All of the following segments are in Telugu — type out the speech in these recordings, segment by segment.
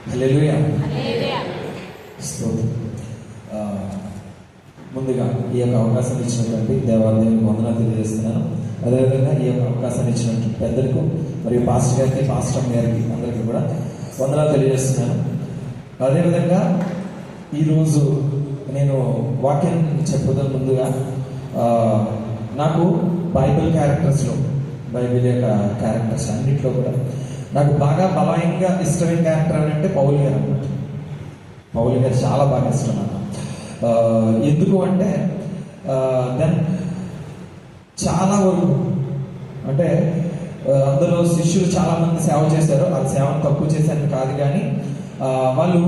హల్లెలూయా. స్తోత్రం. ముందుగా ఈ యొక్క అవకాశం ఇచ్చినటువంటి దేవాలయానికి వందనాలు తెలియజేస్తున్నాను. అదేవిధంగా ఈ యొక్క అవకాశాన్ని ఇచ్చినటువంటి పెద్దలకు మరియు పాస్టర్ గారికి, పాస్టర్ గారికి అందరికీ కూడా వందనాలు తెలియజేస్తున్నాను. అదేవిధంగా ఈరోజు నేను వాక్యం చెప్పడం ముందుగా నాకు బైబిల్ క్యారెక్టర్స్లో, బైబిల్ యొక్క క్యారెక్టర్స్ అన్నింటిలో కూడా నాకు బాగా బలంగా ఇష్టమైన క్యారెక్టర్ అని అంటే పౌలు గారు అన్నమాట. పౌలు గారు చాలా బాగా ఇష్టం నాకు. ఎందుకు అంటే దెన్ చాలా వరకు అంటే అందులో శిష్యులు చాలామంది సేవ చేశారు. ఆ సేవను తక్కువ చేశాను కాదు, కానీ వాళ్ళు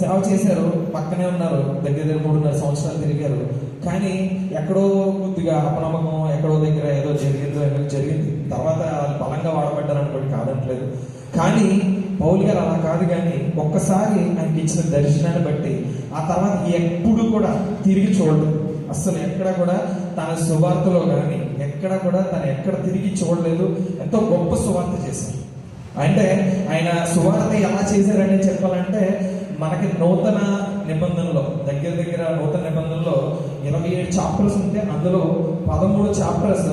సేవ చేశారు, పక్కనే ఉన్నారు, దగ్గర 3.5 సంవత్సరాలు తిరిగారు. కానీ ఎక్కడో కొద్దిగా అపనమ్మకం, ఎక్కడో దగ్గర ఏదో జరిగింది. తర్వాత వాళ్ళు బలంగా వాడబడ్డారు అనుకోండి, కాదనట్లేదు. కానీ పౌలు గారు అలా కాదు. కానీ ఒక్కసారి ఆయనకి ఇచ్చిన దర్శనాన్ని బట్టి ఆ తర్వాత ఎప్పుడు కూడా తిరిగి చూడలేదు. అసలు ఎక్కడ కూడా తన సువార్తలో కానీ ఎక్కడ కూడా ఎక్కడ తిరిగి చూడలేదు. ఎంతో గొప్ప సువార్త చేశారు. అంటే ఆయన సువార్త ఎలా చేశారని చెప్పాలంటే, మనకి నూతన నిబంధనలో దగ్గర నూతన నిబంధనలో 27 చాప్టర్స్ ఉంటే అందులో 13 చాప్టర్స్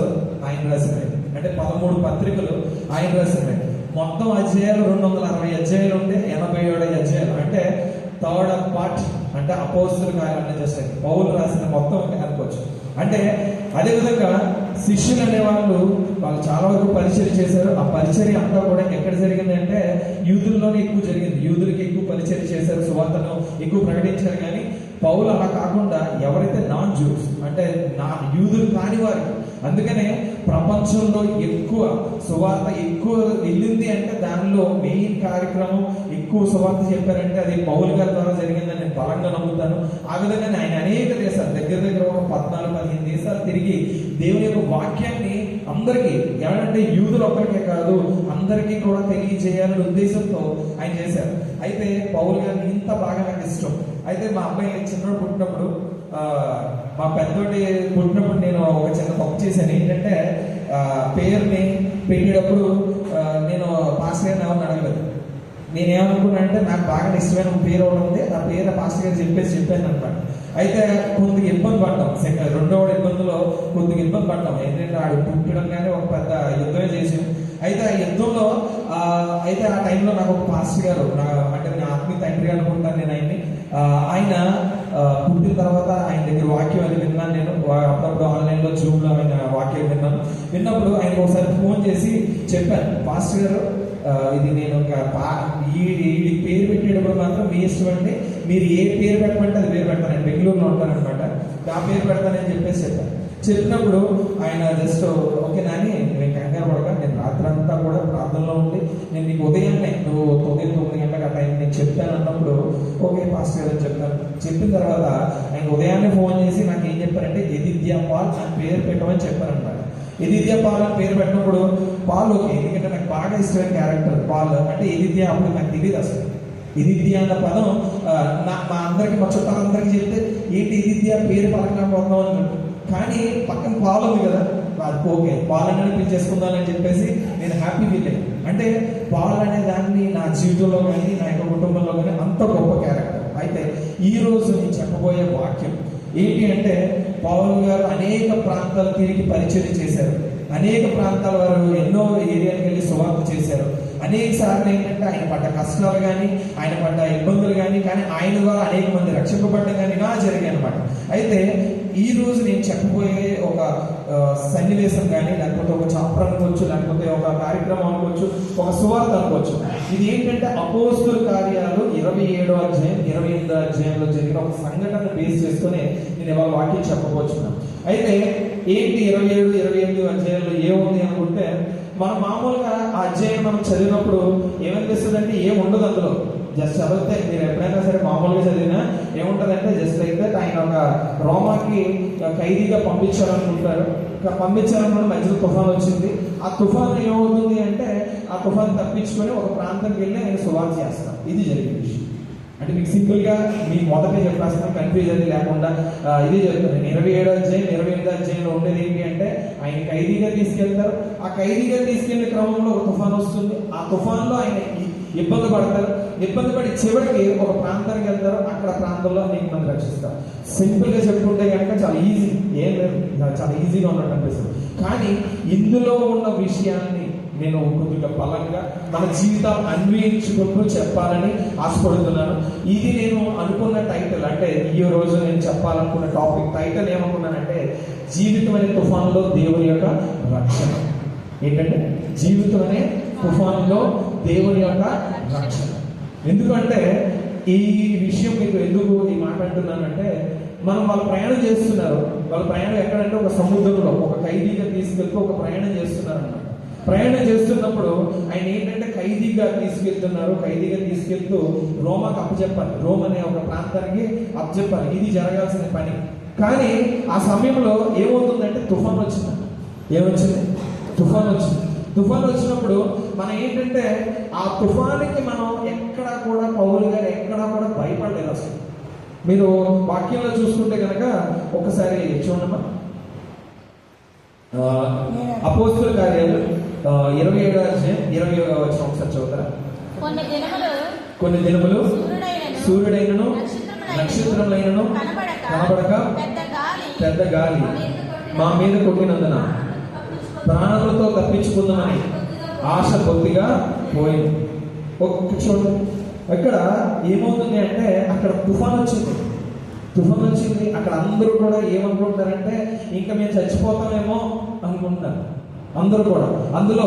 ఆయన రాసినాయి. అంటే 13 పత్రికలు ఆయన రాసినాయి. మొత్తం అధ్యాయాలు 260 అధ్యాయాలు ఉంటే 87 అధ్యాయాలు అంటే 3rd పార్ట్ అంటే అపోస్తలుల కార్యాలు జస్ట్ పౌలు రాసిన మొత్తం అనుకోవచ్చు. అంటే అదేవిధంగా శిష్యులు అనేవాళ్ళు చాలా వరకు పరిచయం చేశారు. ఆ పరిచర్య అంతా కూడా ఎక్కడ జరిగింది అంటే యూదుల్లోనే ఎక్కువ జరిగింది. యూదులకి ఎక్కువ పరిచయం చేశారు, సువార్తను ఎక్కువ ప్రకటించారు. కానీ పౌలు అలా కాకుండా ఎవరైతే నాన్ జూస్ అంటే యూదులు కాని వారికి, అందుకనే ప్రపంచంలో ఎక్కువ సువార్త ఎక్కువ వెళ్ళింది అంటే దానిలో మెయిన్ కార్యక్రమం ఎక్కువ సువార్త చెప్పారంటే అది పౌలు గారి ద్వారా జరిగిందని నేను బలంగా నమ్ముతాను. ఆ విధంగా ఆయన అనేక దేశాలు దగ్గర ఒక 14-15 దేశాలు తిరిగి దేవుని యొక్క వాక్యాన్ని అందరికీ, ఎవరంటే యూదులు ఒక్కరికే కాదు అందరికీ కూడా తెలియజేయాలనే ఉద్దేశంతో ఆయన చేశారు. అయితే పౌలు గారిని ఇంత బాగా నాకు ఇష్టం. అయితే మా అబ్బాయి చిన్నోడు పుట్టినప్పుడు, మా పెద్దోటి పుట్టినప్పుడు నేను ఒక చిన్న తప్పు చేశాను. ఏంటంటే పేరుని పెట్టేటప్పుడు నేను పాస్టర్ గారిని ఎవరిని అడగలేదు. నేనేమనుకున్నానంటే నాకు బాగా ఇష్టమైన పేరు ఒకటి ఉంది, ఆ పేరు పాస్టర్ గారు చెప్పాను అనమాట. అయితే కొద్దిగా ఇబ్బంది పడ్డాం. రెండవ ఇబ్బందిలో కొద్దిగా ఇబ్బంది పడ్డాం. ఏంటంటే ఆడు పుట్టడం కానీ ఒక పెద్ద యుద్ధమే చేసాం. అయితే ఆ యుద్ధంలో అయితే ఆ టైంలో నాకు ఒక పాస్టర్ గారు, అంటే నా ఆత్మీయ తండ్రి గారు అనుకుంటాను నేను ఆయన్ని, ఆయన పుట్టిన తర్వాత ఆయన దగ్గర వాక్యం అది విన్నాను. నేను అప్పుడప్పుడు ఆన్లైన్లో జూమ్లో ఆయన వాక్యం విన్నప్పుడు ఆయనకు ఒకసారి ఫోన్ చేసి చెప్పాను, పాస్టర్ గారు ఇది నేను ఈ పేరు పెట్టేటప్పుడు మాత్రం మీ ఇష్టం అండి, మీరు ఏ పేరు పెట్టమంటే అది పేరు పెడతాను, నేను బెంగళూరులో ఉంటానన్నమాట, ఆ పేరు పెడతానని చెప్పేసి చెప్పినప్పుడు ఆయన జస్ట్ ఓకే నాని నేను కంగారు పడక, నేను రాత్రి అంతా కూడా ప్రార్థనలో ఉండి నేను నీకు ఉదయాన్నే నువ్వు 9 గంటలకు ఆ టైం నేను చెప్తాను అన్నప్పుడు ఓకే పాస్టర్ గారు అని చెప్తాను. చెప్పిన తర్వాత ఆయన ఉదయాన్నే ఫోన్ చేసి నాకు ఏం చెప్పారంటే ఎదిద్యా పాల్ అని పేరు పెట్టమని చెప్పారనమాట. ఎదిద్యా పాల్ అని పేరు పెట్టినప్పుడు పాల్ ఓకే, ఎందుకంటే నాకు బాగా ఇష్టమైన క్యారెక్టర్ పాల్. అంటే ఎదిద్యా అప్పుడు నాకు తెలియదు అసలు. ఎదిద్యా అన్న పదం మా అందరికి, మా చుట్టాలందరికీ చెప్తే ఏంటి ఎదిద్యా పేరు పలకలేకపోతున్నాం అని. కానీ పక్కన పాలు ఉంది కదా, ఓకే పాలని పిలిచేసుకుందామని చెప్పేసి నేను హ్యాపీ ఫీల్ అయ్యాను. అంటే పాలు అనే దాన్ని నా జీవితంలో కానీ నా యొక్క కుటుంబంలో కానీ అంత గొప్ప క్యారెక్టర్. అయితే ఈరోజు నేను చెప్పబోయే వాక్యం ఏంటి అంటే, పౌలు గారు అనేక ప్రాంతాలు తిరిగి పరిచయం చేశారు. అనేక ప్రాంతాల వారు ఎన్నో ఏరియాలకు వెళ్ళి సువార్త చేశారు. అనేక సార్లు ఏంటంటే ఆయన పడ్డ కష్టాలు కానీ ఆయన పడ్డ ఇబ్బందులు కానీ ఆయన ద్వారా అనేక మంది రక్షింపబడ్డం కానీ ఇలా జరిగాయి అనమాట. అయితే ఈ రోజు నేను చెప్పబోయే ఒక సన్నివేశం కానీ లేకపోతే ఒక చాప్టర్ అనుకోవచ్చు, లేకపోతే ఒక కార్యక్రమం అనుకోవచ్చు, ఒక సువార్త అనుకోవచ్చు. ఇది ఏంటంటే అపోస్తలుల కార్యాలు 27వ అధ్యాయం 28వ అధ్యాయంలో జరిగిన ఒక సంఘటన బేస్ చేసుకుని నేను ఇవాళ వాక్యం చెప్పబోతున్నాను. అయితే ఏంటి 27, 28 అధ్యాయంలో ఏముంది అనుకుంటే, మనం మామూలుగా ఆ అధ్యాయం మనం చదివినప్పుడు ఏమనిపిస్తుంది అంటే ఏముండదు అందులో. జస్ట్ చదివితే మీరు ఎప్పుడైనా సరే మామూలుగా చదివినా ఏముంటుందంటే జస్ట్ అయితే ఆయన ఒక రోమాకి ఖైదీగా పంపించాలనుకుంటారు. పంపించాలనుకుంటే మధ్యలో తుఫాన్ వచ్చింది. ఆ తుఫాన్ ఏమవుతుంది అంటే ఆ తుఫాన్ తప్పించుకొని ఒక ప్రాంతానికి వెళ్ళి ఆయన సువార్త చేస్తారు. ఇది జరిగిన విషయం. అంటే మీకు సింపుల్గా మీ మొదటే చెప్పేస్తాను, కన్ఫ్యూజన్ లేకుండా ఇది జరుగుతుంది. 27వ అధ్యాయం 28వ అధ్యాయంలో ఉండేది ఏంటి అంటే, ఆయన ఖైదీగా తీసుకెళ్తారు. ఆ ఖైదీగా తీసుకెళ్లే క్రమంలో ఒక తుఫాన్ వస్తుంది. ఆ తుఫాన్లో ఆయన ఇబ్బంది పడతారు. ఇబ్బంది పడి చివరికి ఒక ప్రాంతానికి వెళ్తారు. అక్కడ ప్రాంతంలో అనేక మంది రక్షిస్తారు. సింపుల్గా చెప్పుకుంటే కనుక చాలా ఈజీ, ఏం లేదు, చాలా ఈజీగా ఉన్నట్టు అనిపిస్తుంది. కానీ ఇందులో ఉన్న విషయాన్ని నేను కొద్దిగా బలంగా మన జీవితాలు అన్వయించుకుంటూ చెప్పాలని ఆశపడుతున్నాను. ఇది నేను అనుకున్న టైటిల్, అంటే ఈ రోజు నేను చెప్పాలనుకున్న టాపిక్ టైటిల్ ఏమనుకున్నానంటే, జీవితం అనే తుఫానులో దేవుని యొక్క రక్షణ. ఏంటంటే జీవితం అనే తుఫానులో దేవుని యొక్క రక్షణ. ఎందుకంటే ఈ విషయం మీకు ఎందుకు ఈ మాట అంటున్నానంటే, వాళ్ళు ప్రయాణం చేస్తున్నారు. వాళ్ళ ప్రయాణం ఎక్కడంటే ఒక సముద్రంలో ఒక ఖైదీగా తీసుకెళ్తూ ఒక ప్రయాణం చేస్తున్నారు అన్నమాట. ప్రయాణం చేస్తున్నప్పుడు ఆయన ఏంటంటే ఖైదీగా తీసుకెళ్తూ రోమాకు అప్పచెప్పాలి. రోమ్ అనే ఒక ప్రాంతానికి అప్పచెప్పాలి. ఇది జరగాల్సిన పని. కానీ ఆ సమయంలో ఏమవుతుందంటే తుఫాన్ వచ్చింది. తుఫాన్ వచ్చినప్పుడు మనం ఏంటంటే ఆ తుఫానికి మనం ఎక్కడా కూడా పౌలు గారు ఎక్కడా కూడా భయపడలేదు అసలు. మీరు వాక్యంలో చూసుకుంటే కనుక ఒకసారి చూడమ్మా, అపోస్తుల కార్యాలు 27వ అధ్యాయం 21వ వచనం ఒకసారి చదువుతారా? కొన్ని దినములు సూర్యుడైనను నక్షత్రములైనను కనబడక పెద్ద గాలి మా మీద కొట్టినందున ప్రాణములతో తప్పించుకుందామని ఆశ కొద్దిగా పోయింది. చూడండి, ఇక్కడ ఏమవుతుంది అంటే అక్కడ తుఫాన్ వచ్చింది. అక్కడ అందరూ కూడా ఏమనుకుంటారంటే ఇంకా మేము చచ్చిపోతామేమో అనుకుంటున్నారు అందరూ కూడా. అందులో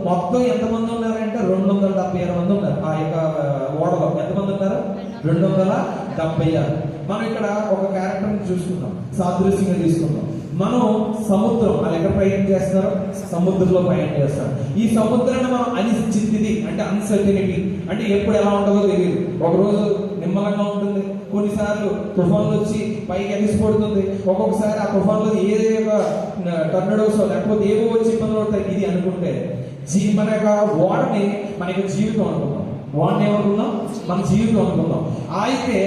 మొత్తం ఎంతమంది ఉన్నారంటే 276 మంది ఉన్నారు. ఆ యొక్క ఓడలో ఎంతమంది ఉన్నారు? 276. మనం ఇక్కడ ఒక క్యారెక్టర్ని చూసుకుందాం, సాదృశ్యంగా తీసుకుందాం. మనం సముద్రం, అది ఎక్కడ ప్రయాణం చేస్తారు? సముద్రంలో ప్రయాణం చేస్తారు. ఈ సముద్రాన్ని మనం అనిశ్చితి అంటే అన్సర్టనిటీ, అంటే ఎప్పుడు ఎలా ఉంటుందో తెలియదు. ఒకరోజు నిమ్మలంగా ఉంటుంది, కొన్నిసార్లు తుఫాన్లు వచ్చి పైకి ఎగిసిపడుతుంది. ఒక్కొక్కసారి ఆ తుఫాన్లో ఏదో ఒక టర్నడోస్ లేకపోతే ఏవో వచ్చి ఇబ్బందులు పడతాయి. ఇది అనుకుంటే మన యొక్క వాడిని మన యొక్క జీవితం అనుకుందాం. వాడిని ఏమనుకుందాం? మన జీవితం అనుకుందాం. అయితే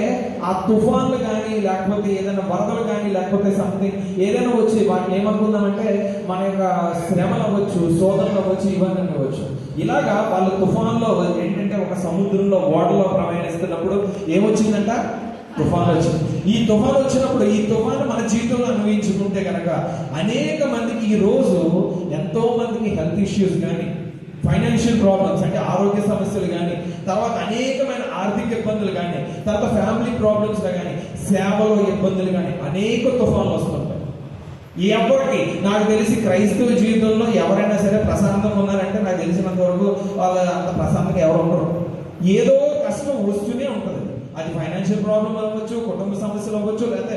ఆ తుఫాన్లు కానీ లేకపోతే ఏదైనా వరదలు కానీ లేకపోతే సంథింగ్ ఏదైనా వచ్చి వాటిని ఏమనుకుందామంటే మన యొక్క శ్రమలు అవ్వచ్చు, శోధనలు అవ్వచ్చు, ఇవన్నీ అవ్వచ్చు. ఇలాగా వాళ్ళు తుఫాన్లో ఏంటంటే ఒక సముద్రంలో ఓడలో ప్రయాణిస్తున్నప్పుడు ఏమొచ్చిందంట? తుఫాన్ వచ్చింది. ఈ తుఫాన్ వచ్చినప్పుడు ఈ తుఫాను మన జీవితంలో అనుభవించుకుంటే కనుక అనేక మందికి ఈ రోజు ఎంతో మందికి హెల్త్ ఇష్యూస్ కానీ, ఫైనాన్షియల్ ప్రాబ్లమ్స్ అంటే ఆరోగ్య సమస్యలు కానీ, తర్వాత అనేకమైన ఆర్థిక ఇబ్బందులు కానీ, తర్వాత ఫ్యామిలీ ప్రాబ్లమ్స్ కానీ, సేవలో ఇబ్బందులు కానీ, అనేక తుఫాన్లు వస్తుంటాయి. ఎవరికి నాకు తెలిసి క్రైస్తవ జీవితంలో ఎవరైనా సరే ప్రశాంతంగా ఉన్నారంటే నాకు తెలిసినంత వరకు వాళ్ళ అంత ప్రశాంతంగా ఎవరు ఉండరు. ఏదో కష్టం వస్తూనే ఉంటుంది. అది ఫైనాన్షియల్ ప్రాబ్లం అవ్వచ్చు, కుటుంబ సమస్యలు అవ్వచ్చు, లేకపోతే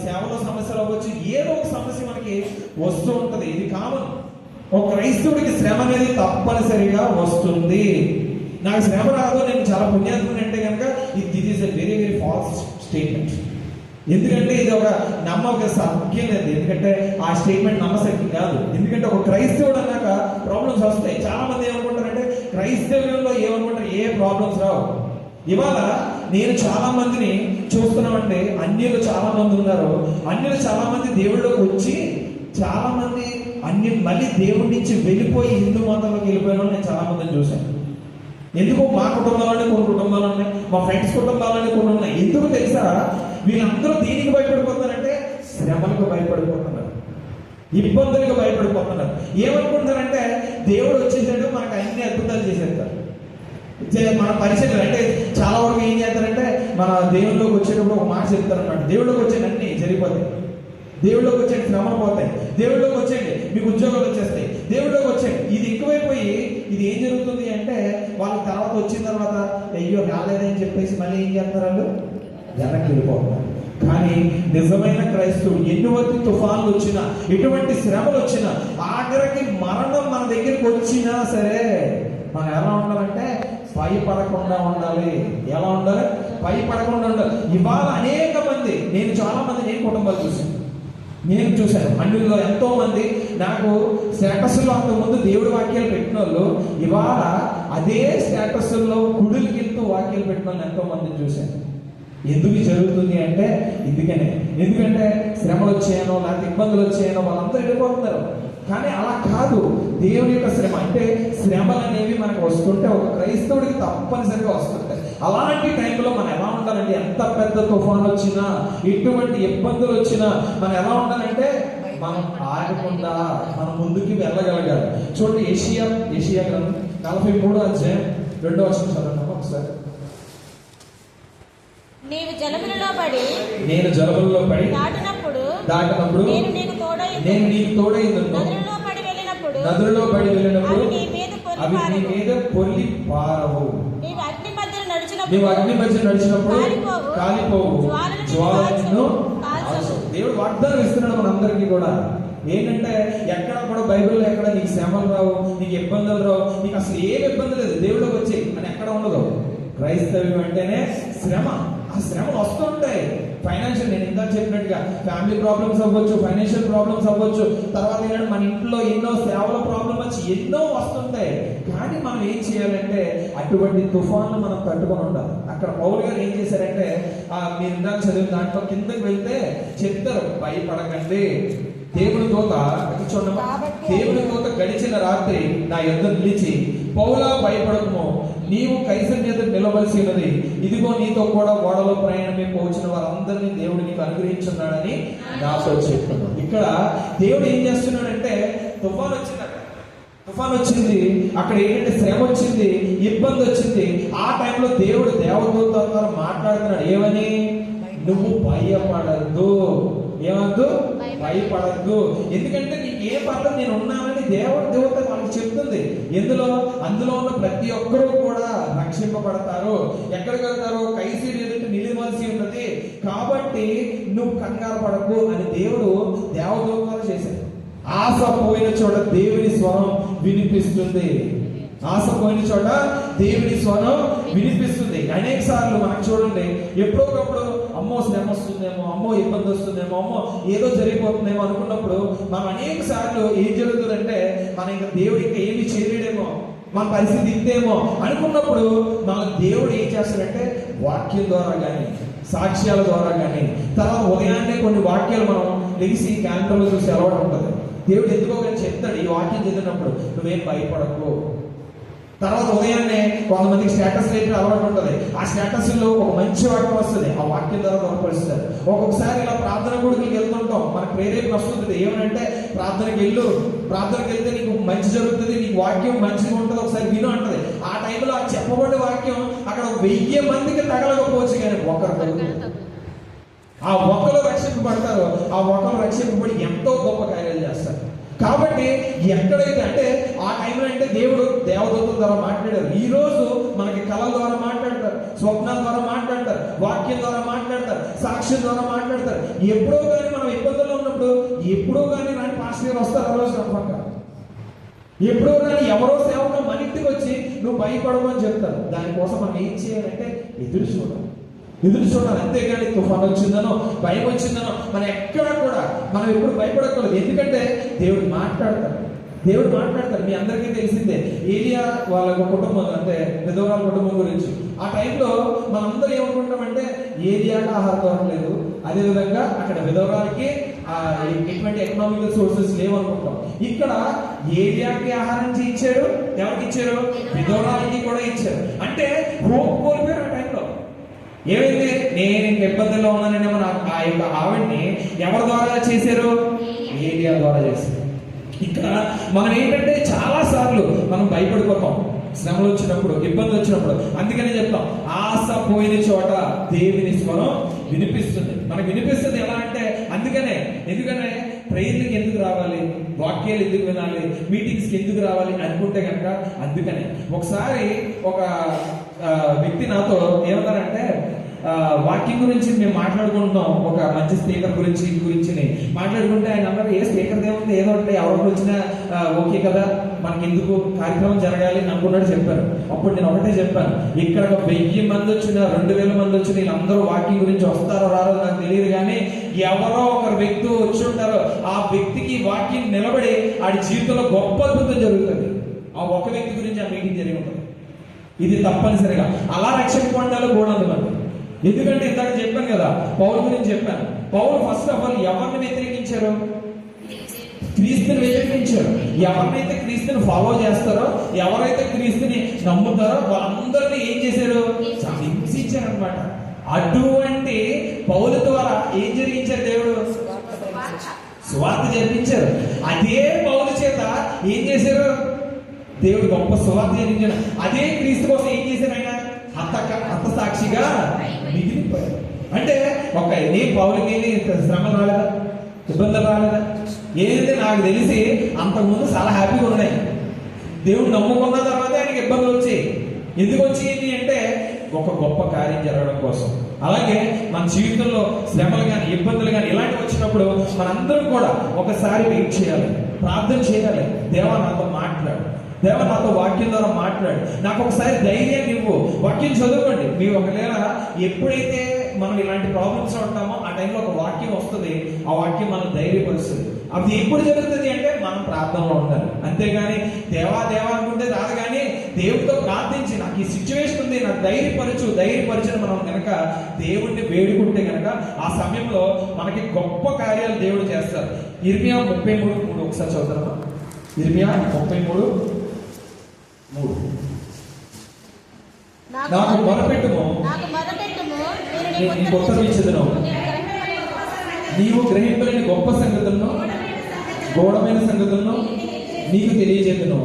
సేవలో సమస్యలు అవ్వచ్చు, ఏదో ఒక సమస్య మనకి వస్తూ ఉంటుంది. ఇది కామన్. ఒక క్రైస్తవుడికి శ్రమ అనేది తప్పనిసరిగా వస్తుంది. నాకు శ్రమ రాదు, నేను చాలా పుణ్యాత్ముని అంటే కనుక this is a very very false statement. ఎందుకంటే ఇది ఒక నమ్మక సత్యం లేదు. ఎందుకంటే ఆ స్టేట్మెంట్ నమ్మశక్తి కాదు. ఎందుకంటే ఒక క్రైస్తవుడు అన్నాక ప్రాబ్లమ్స్ వస్తాయి. చాలా మంది ఏమనుకుంటారంటే క్రైస్తవ్యంలో ఏమనుకుంటారు, ఏ ప్రాబ్లమ్స్ రావు. ఇవాళ నేను చాలా మందిని చూస్తున్నామంటే అన్యులు చాలా మంది ఉన్నారు. అన్యులు చాలా మంది దేవుళ్ళలోకి వచ్చి చాలా మంది మళ్ళీ దేవుడి నుంచి వెళ్ళిపోయి హిందూ మతంలోకి వెళ్ళిపోయిన వాళ్ళు నేను చాలా మందిని చూశాను. ఎందుకు? మా కుటుంబాలనే కొన్ని కుటుంబాలు ఉన్నాయి, మా ఫ్రెండ్స్ కుటుంబాలనే కొన్ని ఉన్నాయి. ఎందుకు తెలుసా? వీళ్ళందరూ దేనికి భయపడిపోతున్నారంటే శ్రమలకు భయపడిపోతున్నారు, ఇబ్బందులకు భయపడిపోతున్నారు. ఏమనుకుంటున్నారంటే దేవుడు వచ్చేసాడు మనకు అన్ని అద్భుతాలు చేసేస్తారు. మన పరిచయం అంటే చాలా వరకు ఏం చేస్తారంటే మన దేవుళ్ళలోకి వచ్చేటప్పుడు ఒక మాట చెప్తారన్నమాట, దేవుళ్ళలోకి వచ్చేది అన్ని జరిగిపోతాయి, దేవుళ్ళలోకి వచ్చేది శ్రమలు పోతాయి, దేవుళ్ళలోకి వచ్చేది మీకు ఉద్యోగాలు వచ్చేస్తాయి, దేవుళ్ళలోకి వచ్చేది. ఇది ఎక్కువైపోయి ఇది ఏం జరుగుతుంది అంటే వాళ్ళ తర్వాత వచ్చిన తర్వాత అయ్యో రాలేదని చెప్పేసి మళ్ళీ ఏం చేస్తారు, వాళ్ళు వెనక్కి వెళ్ళిపోతున్నారు. కానీ నిజమైన క్రైస్తవుడు ఎటువంటి తుఫాన్లు వచ్చినా, ఎటువంటి శ్రమలు వచ్చినా, ఆఖరికి మరణం మన దగ్గరికి వచ్చినా సరే మనం ఎలా ఉండాలంటే భయపడకుండా ఉండాలి. ఎలా ఉండాలి? భయపడకుండా ఉండాలి. ఇవాళ అనేక మంది, నేను చాలా మంది నేను కుటుంబాలు చూశాను. అన్నిలో ఎంతో మంది నాకు స్టేటస్లో అంతకుముందు దేవుడి వాక్యాలు పెట్టిన వాళ్ళు ఇవాళ అదే స్టేటస్లో గుడులకి వెళ్తూ వాక్యాలు పెట్టిన వాళ్ళు ఎంతో మందిని చూశాను. ఎందుకు జరుగుతుంది అంటే ఎందుకంటే శ్రమలు వచ్చాయనో లేకపోతే ఇబ్బందులు వచ్చాయనో వాళ్ళంతా వెళ్ళిపోతున్నారు. కానీ అలా కాదు. దేవుని యొక్క శ్రమ అంటే శ్రమలు అనేవి మనకు వస్తుంటే ఒక క్రైస్తవుడికి తప్పనిసరిగా వస్తుంటాయి. అలాంటి టైంలో మనం ఎలా ఉండాలంటే, ఎంత పెద్ద తుఫాన్ వచ్చినా, ఎటువంటి ఇబ్బందులు వచ్చినా మనం ఎలా ఉండాలంటే మనం ఆగకుండా మనం ముందుకు వెళ్ళగలగాలి. చూడండి, యెషయా గ్రంథం 43వ అధ్యాయం 2వ వచనం చదవండి ఒకసారి. నేను జలములలో పడి దాటినప్పుడు నేను నీకు తోడైందును. నదులలో పడి వెళ్ళినప్పుడు అవి నీ మీద పొర్లి పారవు. నీవు అగ్ని మధ్య నడిచినప్పుడు కాలిపోవు, జ్వాలను కాల్చవు. దేవుడు వాగ్దానం ఇస్తున్నాడు మనందరికీ కూడా. ఏంటంటే ఎక్కడ కూడా బైబిల్లో ఎక్కడ నీకు శ్రమలు రావు, నీకు ఇబ్బందులు రావు, నీకు అసలు ఏం ఇబ్బంది లేదు, దేవుడికి వచ్చి అని ఎక్కడ ఉండదు. క్రైస్తవ్యం అంటేనే శ్రమ. ఆ శ్రమలు వస్తుంటాయి. ఫైనాన్షియల్, నేను ఇందాక చెప్పినట్టుగా ఫ్యామిలీ ప్రాబ్లమ్స్ అవ్వచ్చు, ఫైనాన్షియల్ ప్రాబ్లమ్స్ అవ్వచ్చు, తర్వాత ఏంటంటే మన ఇంట్లో ఎన్నో సేవల ప్రాబ్లమ్ వచ్చి ఎన్నో వస్తుంటాయి. కానీ మనం ఏం చేయాలంటే అటువంటి తుఫాన్లు మనం తట్టుకొని ఉండాలి. అక్కడ పౌలు గారు ఏం చేశారంటే, మీరు ఇందాక చదివిన దాంట్లో కిందకి వెళ్తే చెప్తారు, భయపడకండి, దేవుని దూత చూడమ్మా, దేవుని దూత గడిచిన రాత్రి నా యొద్ద నిలిచి, పౌలా భయపడకము, నీవు కైసర్ మీద నిలవలసి ఉన్నది, ఇదిగో నీతో కూడా ఓడలో ప్రయాణమే పోచిన వారందరినీ దేవుడు నీకు అనుగ్రహించున్నాడని నాతో చెప్తున్నాడు. ఇక్కడ దేవుడు ఏం చేస్తున్నాడంటే, తుఫాన్ వచ్చింది, అక్కడ ఏంటంటే శ్రమ వచ్చింది, ఇబ్బంది వచ్చింది. ఆ టైంలో దేవుడు దేవదూత ద్వారా మాట్లాడుతున్నాడు. ఏమని? నువ్వు భయపడద్దు. ఏమద్దు? భయపడద్దు. ఎందుకంటే నీకు ఏ పర్లేదు, నేను ఉన్నానని దేవత మనకి చెప్తుంది. అందులో ఉన్న ప్రతి ఒక్కరూ కూడా రక్షింపబడతారు. ఎక్కడికి వెళ్తారు? కైసీరు ఎదుట నిలవలసి ఉన్నది, కాబట్టి నువ్వు కంగారు పడకు అని దేవుడు దేవదూతలు చేశాడు. ఆశ పోయిన చోట దేవుని స్వరం వినిపిస్తుంది. ఆశ పోయిన చోట దేవుని స్వరం వినిపిస్తుంది. అనేక సార్లు మనకు చూడండి, ఎప్పుడోకప్పుడు అమ్మో శ్రమ వస్తుందేమో, అమ్మో ఇబ్బంది వస్తుందేమో, అమ్మో ఏదో జరిగిపోతుందేమో అనుకున్నప్పుడు మనం అనేక సార్లు ఏం జరుగుతుందంటే, మన ఇంకా దేవుడు ఇంకా ఏమి చేయలేడేమో, మన పరిస్థితి ఇంతేమో అనుకున్నప్పుడు మన దేవుడు ఏం చేస్తాడంటే వాక్యం ద్వారా కానీ, సాక్ష్యాల ద్వారా కానీ, తర్వాత ఉదయాన్నే కొన్ని వాక్యాలు మనం లెగిసి క్యాలెండర్లో చూసి అలవాటు ఉంటుంది. దేవుడు ఎందుకో కానీ చెప్తాడు, ఈ వాక్యం చదివినప్పుడు నువ్వేం భయపడకు. తర్వాత ఉదయాన్నే కొంతమందికి స్టేటస్ రేట్ అలవాటు ఉంటుంది. ఆ స్టేటస్ లో ఒక మంచి వాక్యం వస్తుంది, ఆ వాక్యం ద్వారా బలపరుస్తారు. ఒక్కొక్కసారి ఇలా ప్రార్థన గుడికి వెళ్తుంటాం, మనకు ప్రేరేపణ వస్తుంది. ఏమనంటే ప్రార్థనకి వెళ్తే నీకు మంచి జరుగుతుంది, నీకు వాక్యం మంచిగా ఉంటుంది, ఒకసారి విను అంటది. ఆ టైంలో ఆ చెప్పబడే వాక్యం అక్కడ 1000 మందికి తగలకపోవచ్చు, కానీ ఆ ఒక్కరు రక్షింపబడతారు. ఆ ఒక్కరు రక్షింపబడి ఎంతో గొప్ప కార్యాలు చేస్తారు. కాబట్టి ఎక్కడైతే అంటే ఆ టైంలో అంటే దేవుడు దేవదూతల ద్వారా మాట్లాడారు. ఈ రోజు మనకి కళల ద్వారా మాట్లాడతారు, స్వప్నాల ద్వారా మాట్లాడతారు, వాక్యం ద్వారా మాట్లాడతారు, సాక్ష్యం ద్వారా మాట్లాడతారు. ఎప్పుడో కానీ మనం ఇబ్బందుల్లో ఉన్నప్పుడు ఎప్పుడో కానీ రాని పాస్టర్ గారు వస్తారు ఆ రోజు తప్పక. ఎప్పుడో కానీ ఎవరో సేవకులు మన ఇంటికి వచ్చి నువ్వు భయపడమని చెప్తారు. దానికోసం మనం ఏం చేయాలంటే ఎదురు చూడాలి. అంతేగాని తుఫాన్ వచ్చిందనో, భయం వచ్చిందనో మనం ఎక్కడ కూడా మనం ఎప్పుడు భయపడకూడదు. ఎందుకంటే దేవుడు మాట్లాడతాడు. మీ అందరికీ తెలిసిందే ఏలియా వాళ్ళ కుటుంబం, అంటే విధవరాల కుటుంబం గురించి. ఆ టైంలో మనందరూ ఏమనుకుంటామంటే ఏలియాకి ఆహారం దొరకలేదు, అదేవిధంగా అక్కడ విధవరాలకి ఎటువంటి ఎకనామికల్ సోర్సెస్ లేవనుకుంటాం. ఇక్కడ ఏలియాకి ఆహారం ఇచ్చారు, ఎవరికి ఇచ్చారు? విధవరాలకి కూడా ఇచ్చారు. అంటే హోప్ కోల్పోయారు. ఆ టైంలో ఏమైంది? నేను ఇంక ఇబ్బందుల్లో ఉన్నానేమో, ఆ యొక్క ఆవిడ్ని ఎవరి ద్వారా చేశారు? ఏలియా ద్వారా చేశారు. ఇక్కడ మనం ఏంటంటే చాలా సార్లు మనం భయపడిపోతాం శ్రమలు వచ్చినప్పుడు, ఇబ్బంది వచ్చినప్పుడు. అందుకనే చెప్తాం, ఆశ పోయిన చోట దేవుని స్వరం వినిపిస్తుంది. మనకు వినిపిస్తుంది ఎలా అంటే, ఎందుకనే ప్రేయర్లకి ఎందుకు రావాలి, వాక్యాలు ఎందుకు వినాలి, మీటింగ్స్కి ఎందుకు రావాలి అనుకుంటే కనుక అందుకనే. ఒకసారి ఒక వ్యక్తి నాతో ఏమన్నారంటే, వాక్యం గురించి మేము మాట్లాడుకుంటున్నాం, ఒక మంచి స్పీకర్ గురించి మాట్లాడుకుంటే ఆయన అన్నారు, ఏ స్పీకర్ దేవుంది, ఏదో ఎవరికి వచ్చినా ఓకే కదా, మనకి ఎందుకు కార్యక్రమం జరగాలి అనుకున్నాడు చెప్పారు. అప్పుడు నేను ఒకటే చెప్పాను, ఇక్కడ 1000 మంది వచ్చినా 2000 మంది వచ్చినా వీళ్ళందరూ వాక్యం గురించి వస్తారో రారో నాకు తెలియదు, కానీ ఎవరో ఒకరు వ్యక్తి వచ్చి ఉంటారో ఆ వ్యక్తికి వాక్యం నిలబడి ఆడి జీవితంలో గొప్ప అద్భుతం జరుగుతుంది. ఆ ఒక వ్యక్తి గురించి ఆ మీటింగ్ జరిగి ఉంటుంది. ఇది తప్పనిసరిగా అలా రక్షణ పొందాలో కూడా మనకి. ఎందుకంటే ఇందాక చెప్పాను కదా, పౌలు గురించి చెప్పాను. పౌలు ఫస్ట్ ఆఫ్ ఆల్ ఎవరిని వ్యతిరేకించారు? క్రీస్తుని వ్యతిరేకించారు. ఎవరినైతే క్రీస్తుని ఫాలో చేస్తారో, ఎవరైతే క్రీస్తుని నమ్ముతారో వాళ్ళందరినీ ఏం చేశారు? హింసించారు అనమాట. అటువంటి పౌలు ద్వారా ఏం జరిగించారు? దేవుడు సువార్త జరిపించారు. అదే పౌలు చేత ఏం చేశారు? దేవుడు గొప్ప సువార్త జరిగించాడు. అదే క్రీస్తు కోసం ఏం చేశారు? ఆయన హత సాక్షిగా మిగిలిపోయారు. అంటే ఒక పౌలకి శ్రమ రాలేదా, ఇబ్బందులు రాలేదా? ఏదైతే నాకు తెలిసి అంతకుముందు చాలా హ్యాపీగా ఉన్నాయి. దేవుడు నమ్ముకున్న తర్వాత ఆయనకి ఇబ్బందులు వచ్చాయి. ఎందుకు వచ్చేది అంటే ఒక గొప్ప కార్యం జరగడం కోసం. అలాగే మన జీవితంలో శ్రమలు కానీ ఇబ్బందులు కానీ ఇలాంటివి వచ్చినప్పుడు మనందరం కూడా ఒకసారి వెయిట్ చేయాలి, ప్రార్థన చేయాలి. దేవా నాతో మాట్లాడు, దేవా నాతో వాక్యం ద్వారా మాట్లాడు, నాకు ఒకసారి ధైర్యాన్ని ఇవ్వు. వాక్యం చదువుకోండి. మీ ఒకవేళ ఎప్పుడైతే మనం ఇలాంటి ప్రాబ్లమ్స్ ఉంటామో ఆ టైంలో ఒక వాక్యం వస్తుంది. ఆ వాక్యం మనం ధైర్యపరుస్తుంది. అది ఎప్పుడు జరుగుతుంది అంటే మనం ప్రార్థనలో ఉండాలి. అంతేగాని దేవా దేవా అనుకుంటే రాదు. కానీ దేవుడితో ప్రార్థించి నాకు ఈ సిచ్యువేషన్ ఉంది, నాకు ధైర్యపరచని మనం కనుక దేవుడిని వేడుకుంటే కనుక ఆ సమయంలో మనకి గొప్ప కార్యాలు దేవుడు చేస్తారు. ఇర్మియా 33:3 ఒకసారి చదువుతారా? ఇర్మియా 33:3 నాకు మొరపెట్టుము, నీకు ఉత్తరమిచ్చెదను, నీవు గ్రహింపలేని గొప్ప సంగతులను గూఢమైన సంగతులను నీకు తెలియజేతును.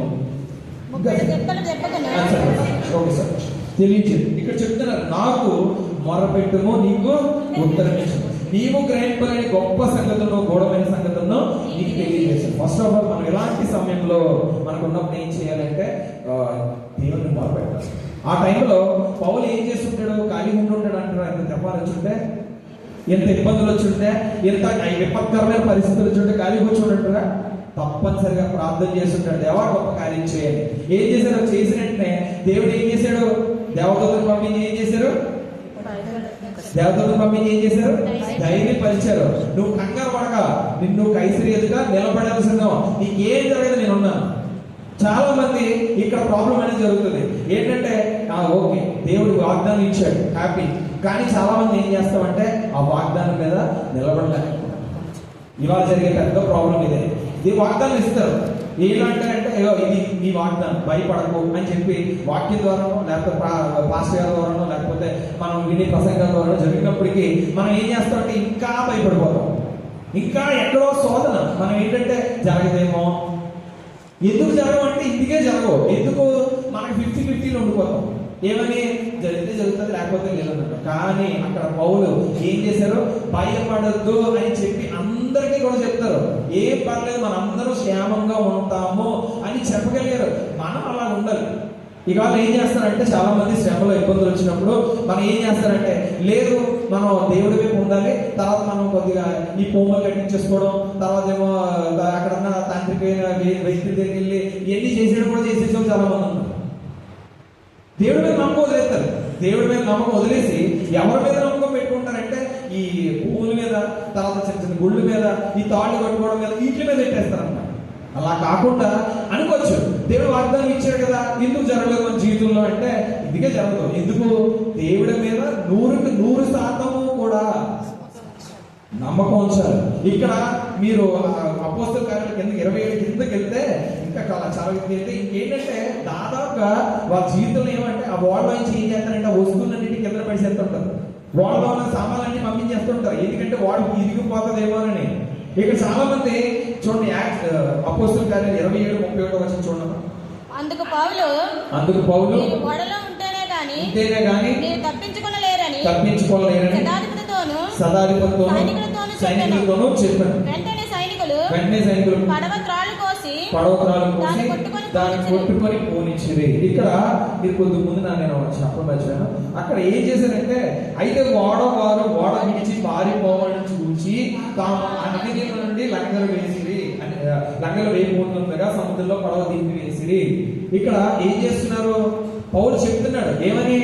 తెలియజేది ఇక్కడ చెప్తున్నారు. నాకు మొరపెట్టుము, నీకు ఉత్తరమిచ్చును, నీవు గ్రహింపలేని గొప్ప సంగతులను గూఢమైన సంగతులను నీకు తెలియజేస్తాను. ఫస్ట్ ఆఫ్ ఆల్ మనం ఎలాంటి సమయంలో మనకు ఉన్నప్పుడు ఏం చేయాలంటే దేవుని మొరపెట్టాలి. ఆ టైంలో పౌలు ఏం చేస్తుంటాడు? ఖాళీ ఉంటుంటాడు అంటారు. ఎంత తెప్పాలు వచ్చుంటే, ఎంత ఇబ్బందులు వచ్చుంటే, ఎంత విపత్కరమైన పరిస్థితులు వచ్చుంటే ఖాళీ కూర్చోంటారా? తప్పనిసరిగా ప్రార్థన చేస్తుంటాడు. దేవా గొప్ప కార్యం చేయాలి. ఏం చేశాడు? చేసిన వెంటనే దేవుడు ఏం చేశాడు? దేవదూతను పంపించి ఏం చేశారు? ధైర్యపరిచారు. నువ్వు కంగారు పడక, నిన్ను కైసరి ఎదుట నిలబడాల్సిందా, నీకేం జరగదు, నేనున్నాను. చాలా మంది ఇక్కడ ప్రాబ్లం అనేది జరుగుతుంది. ఏంటంటే ఓకే దేవుడు వాగ్దానం ఇచ్చాడు, హ్యాపీ. కానీ చాలా మంది ఏం చేస్తామంటే ఆ వాగ్దానం మీద నిలబడలేక ఇవాళ జరిగే పెద్ద ప్రాబ్లం ఇదే. ఈ వాగ్దానం ఇస్తారు. ఏంటంటే ఇది నీ వాగ్దానం, భయపడకు అని చెప్పి వాక్యం ద్వారానో లేకపోతే పాస్టర్ గారి ద్వారానో లేకపోతే మనం విని ప్రసంగాల ద్వారా జరిగినప్పటికీ మనం ఏం చేస్తామంటే ఇంకా భయపడిపోతాం. ఇంకా ఎక్కడో శోధన. మనం ఏంటంటే జరగదేమో. ఎందుకు జరగమంటే ఇందుకే జరగవు. ఎందుకు? మనకి 50-50 ఉండిపోతాం. ఏమని? జరిగితే జరుగుతుంది, లేకపోతే లేదన్నమాట. కానీ అక్కడ పౌలు ఏం చేశారు? భయపడద్దు అని చెప్పి అందరికీ కూడా చెప్తారు. ఏం పర్లేదు, మనం అందరూ క్షేమంగా ఉంటాము అని చెప్పగలిగారు. మనం అలా ఉండాలి. ఇక వాళ్ళు ఏం చేస్తారంటే చాలా మంది శ్రమలో ఇబ్బందులు వచ్చినప్పుడు మనం ఏం చేస్తారంటే లేదు మనం దేవుడి వైపు ఉండాలి, తర్వాత మనం కొద్దిగా ఈ పొమ్మలు కట్టించేసుకోవడం, తర్వాత ఏమో అక్కడన్న తాంత్రికమైన వ్యక్తి దగ్గరికి వెళ్ళి ఇవన్నీ చేసేది కూడా చేసేసాం చాలా మంది ఉన్నారు. దేవుడి మీద నమ్మకం వదిలేస్తారు. దేవుడి మీద నమ్మకం వదిలేసి ఎవరి మీద నమ్మకం పెట్టుకుంటారంటే ఈ భూముల మీద, తర్వాత చిన్న చిన్న గుళ్ళ మీద, ఈ తాళ్ళు కట్టుకోవడం మీద, వీటి మీద పెట్టేస్తారన్నమాట. అలా కాకుండా అనుకోవచ్చు దేవుడు వాగ్దానం ఇచ్చాడు కదా, ఎందుకు జరగలేదు మన జీవితంలో అంటే ఇదిగే జరగదు. ఎందుకు? దేవుడి మీద 100% కూడా నమ్మకం ఉంచాలి. ఇక్కడ మీరు అపోస్తల కార్యాల కింద 27 కిందకి వెళ్తే ఇంకా చాలా వెళ్తే ఇంకేంటంటే దాదాపుగా వాళ్ళ జీవితంలో ఏమంటే ఆ వాళ్ళ నుంచి ఏం చేస్తారంటే ఆ వస్తువులన్నింటి కింద పడిసేస్తుంటారు. వాళ్ళలో ఉన్న సామాన్లన్నీ పంపించేస్తుంటారు. ఎందుకంటే వాడు ఇరిగిపోతుందేమోనని. ఇక్కడ చాలా మంది చూడండి, అపోస్తల కార్యాలు 27-31 వచ్చిన చూడండి. అందుకు పౌలు ఓడలో ఉంటేనే గాని మీరు తప్పించుకోలేరని శతాధిపతితోనూ సైనికులతోనూ చెప్పాను. వెంటనే సైనికులు పడవ త్రాళ్ళు కోసి దాన్ని కొట్టుకొని పోనిచ్చిరి. ఇక్కడ మీరు కొద్ది ముందు నేను చెప్పమర్చాను. అక్కడ ఏం చేశారంటే అయితే వారు ఓడ విడిచి పారిపోవాలని చూసి తాము ఆ నది నుండి లంగలు వేయబోతుండగా సముద్రంలో పడవ దింపి వేసిరి. ఇక్కడ ఏం చేస్తున్నారు? పౌలు చెప్తున్నాడు ఏమని?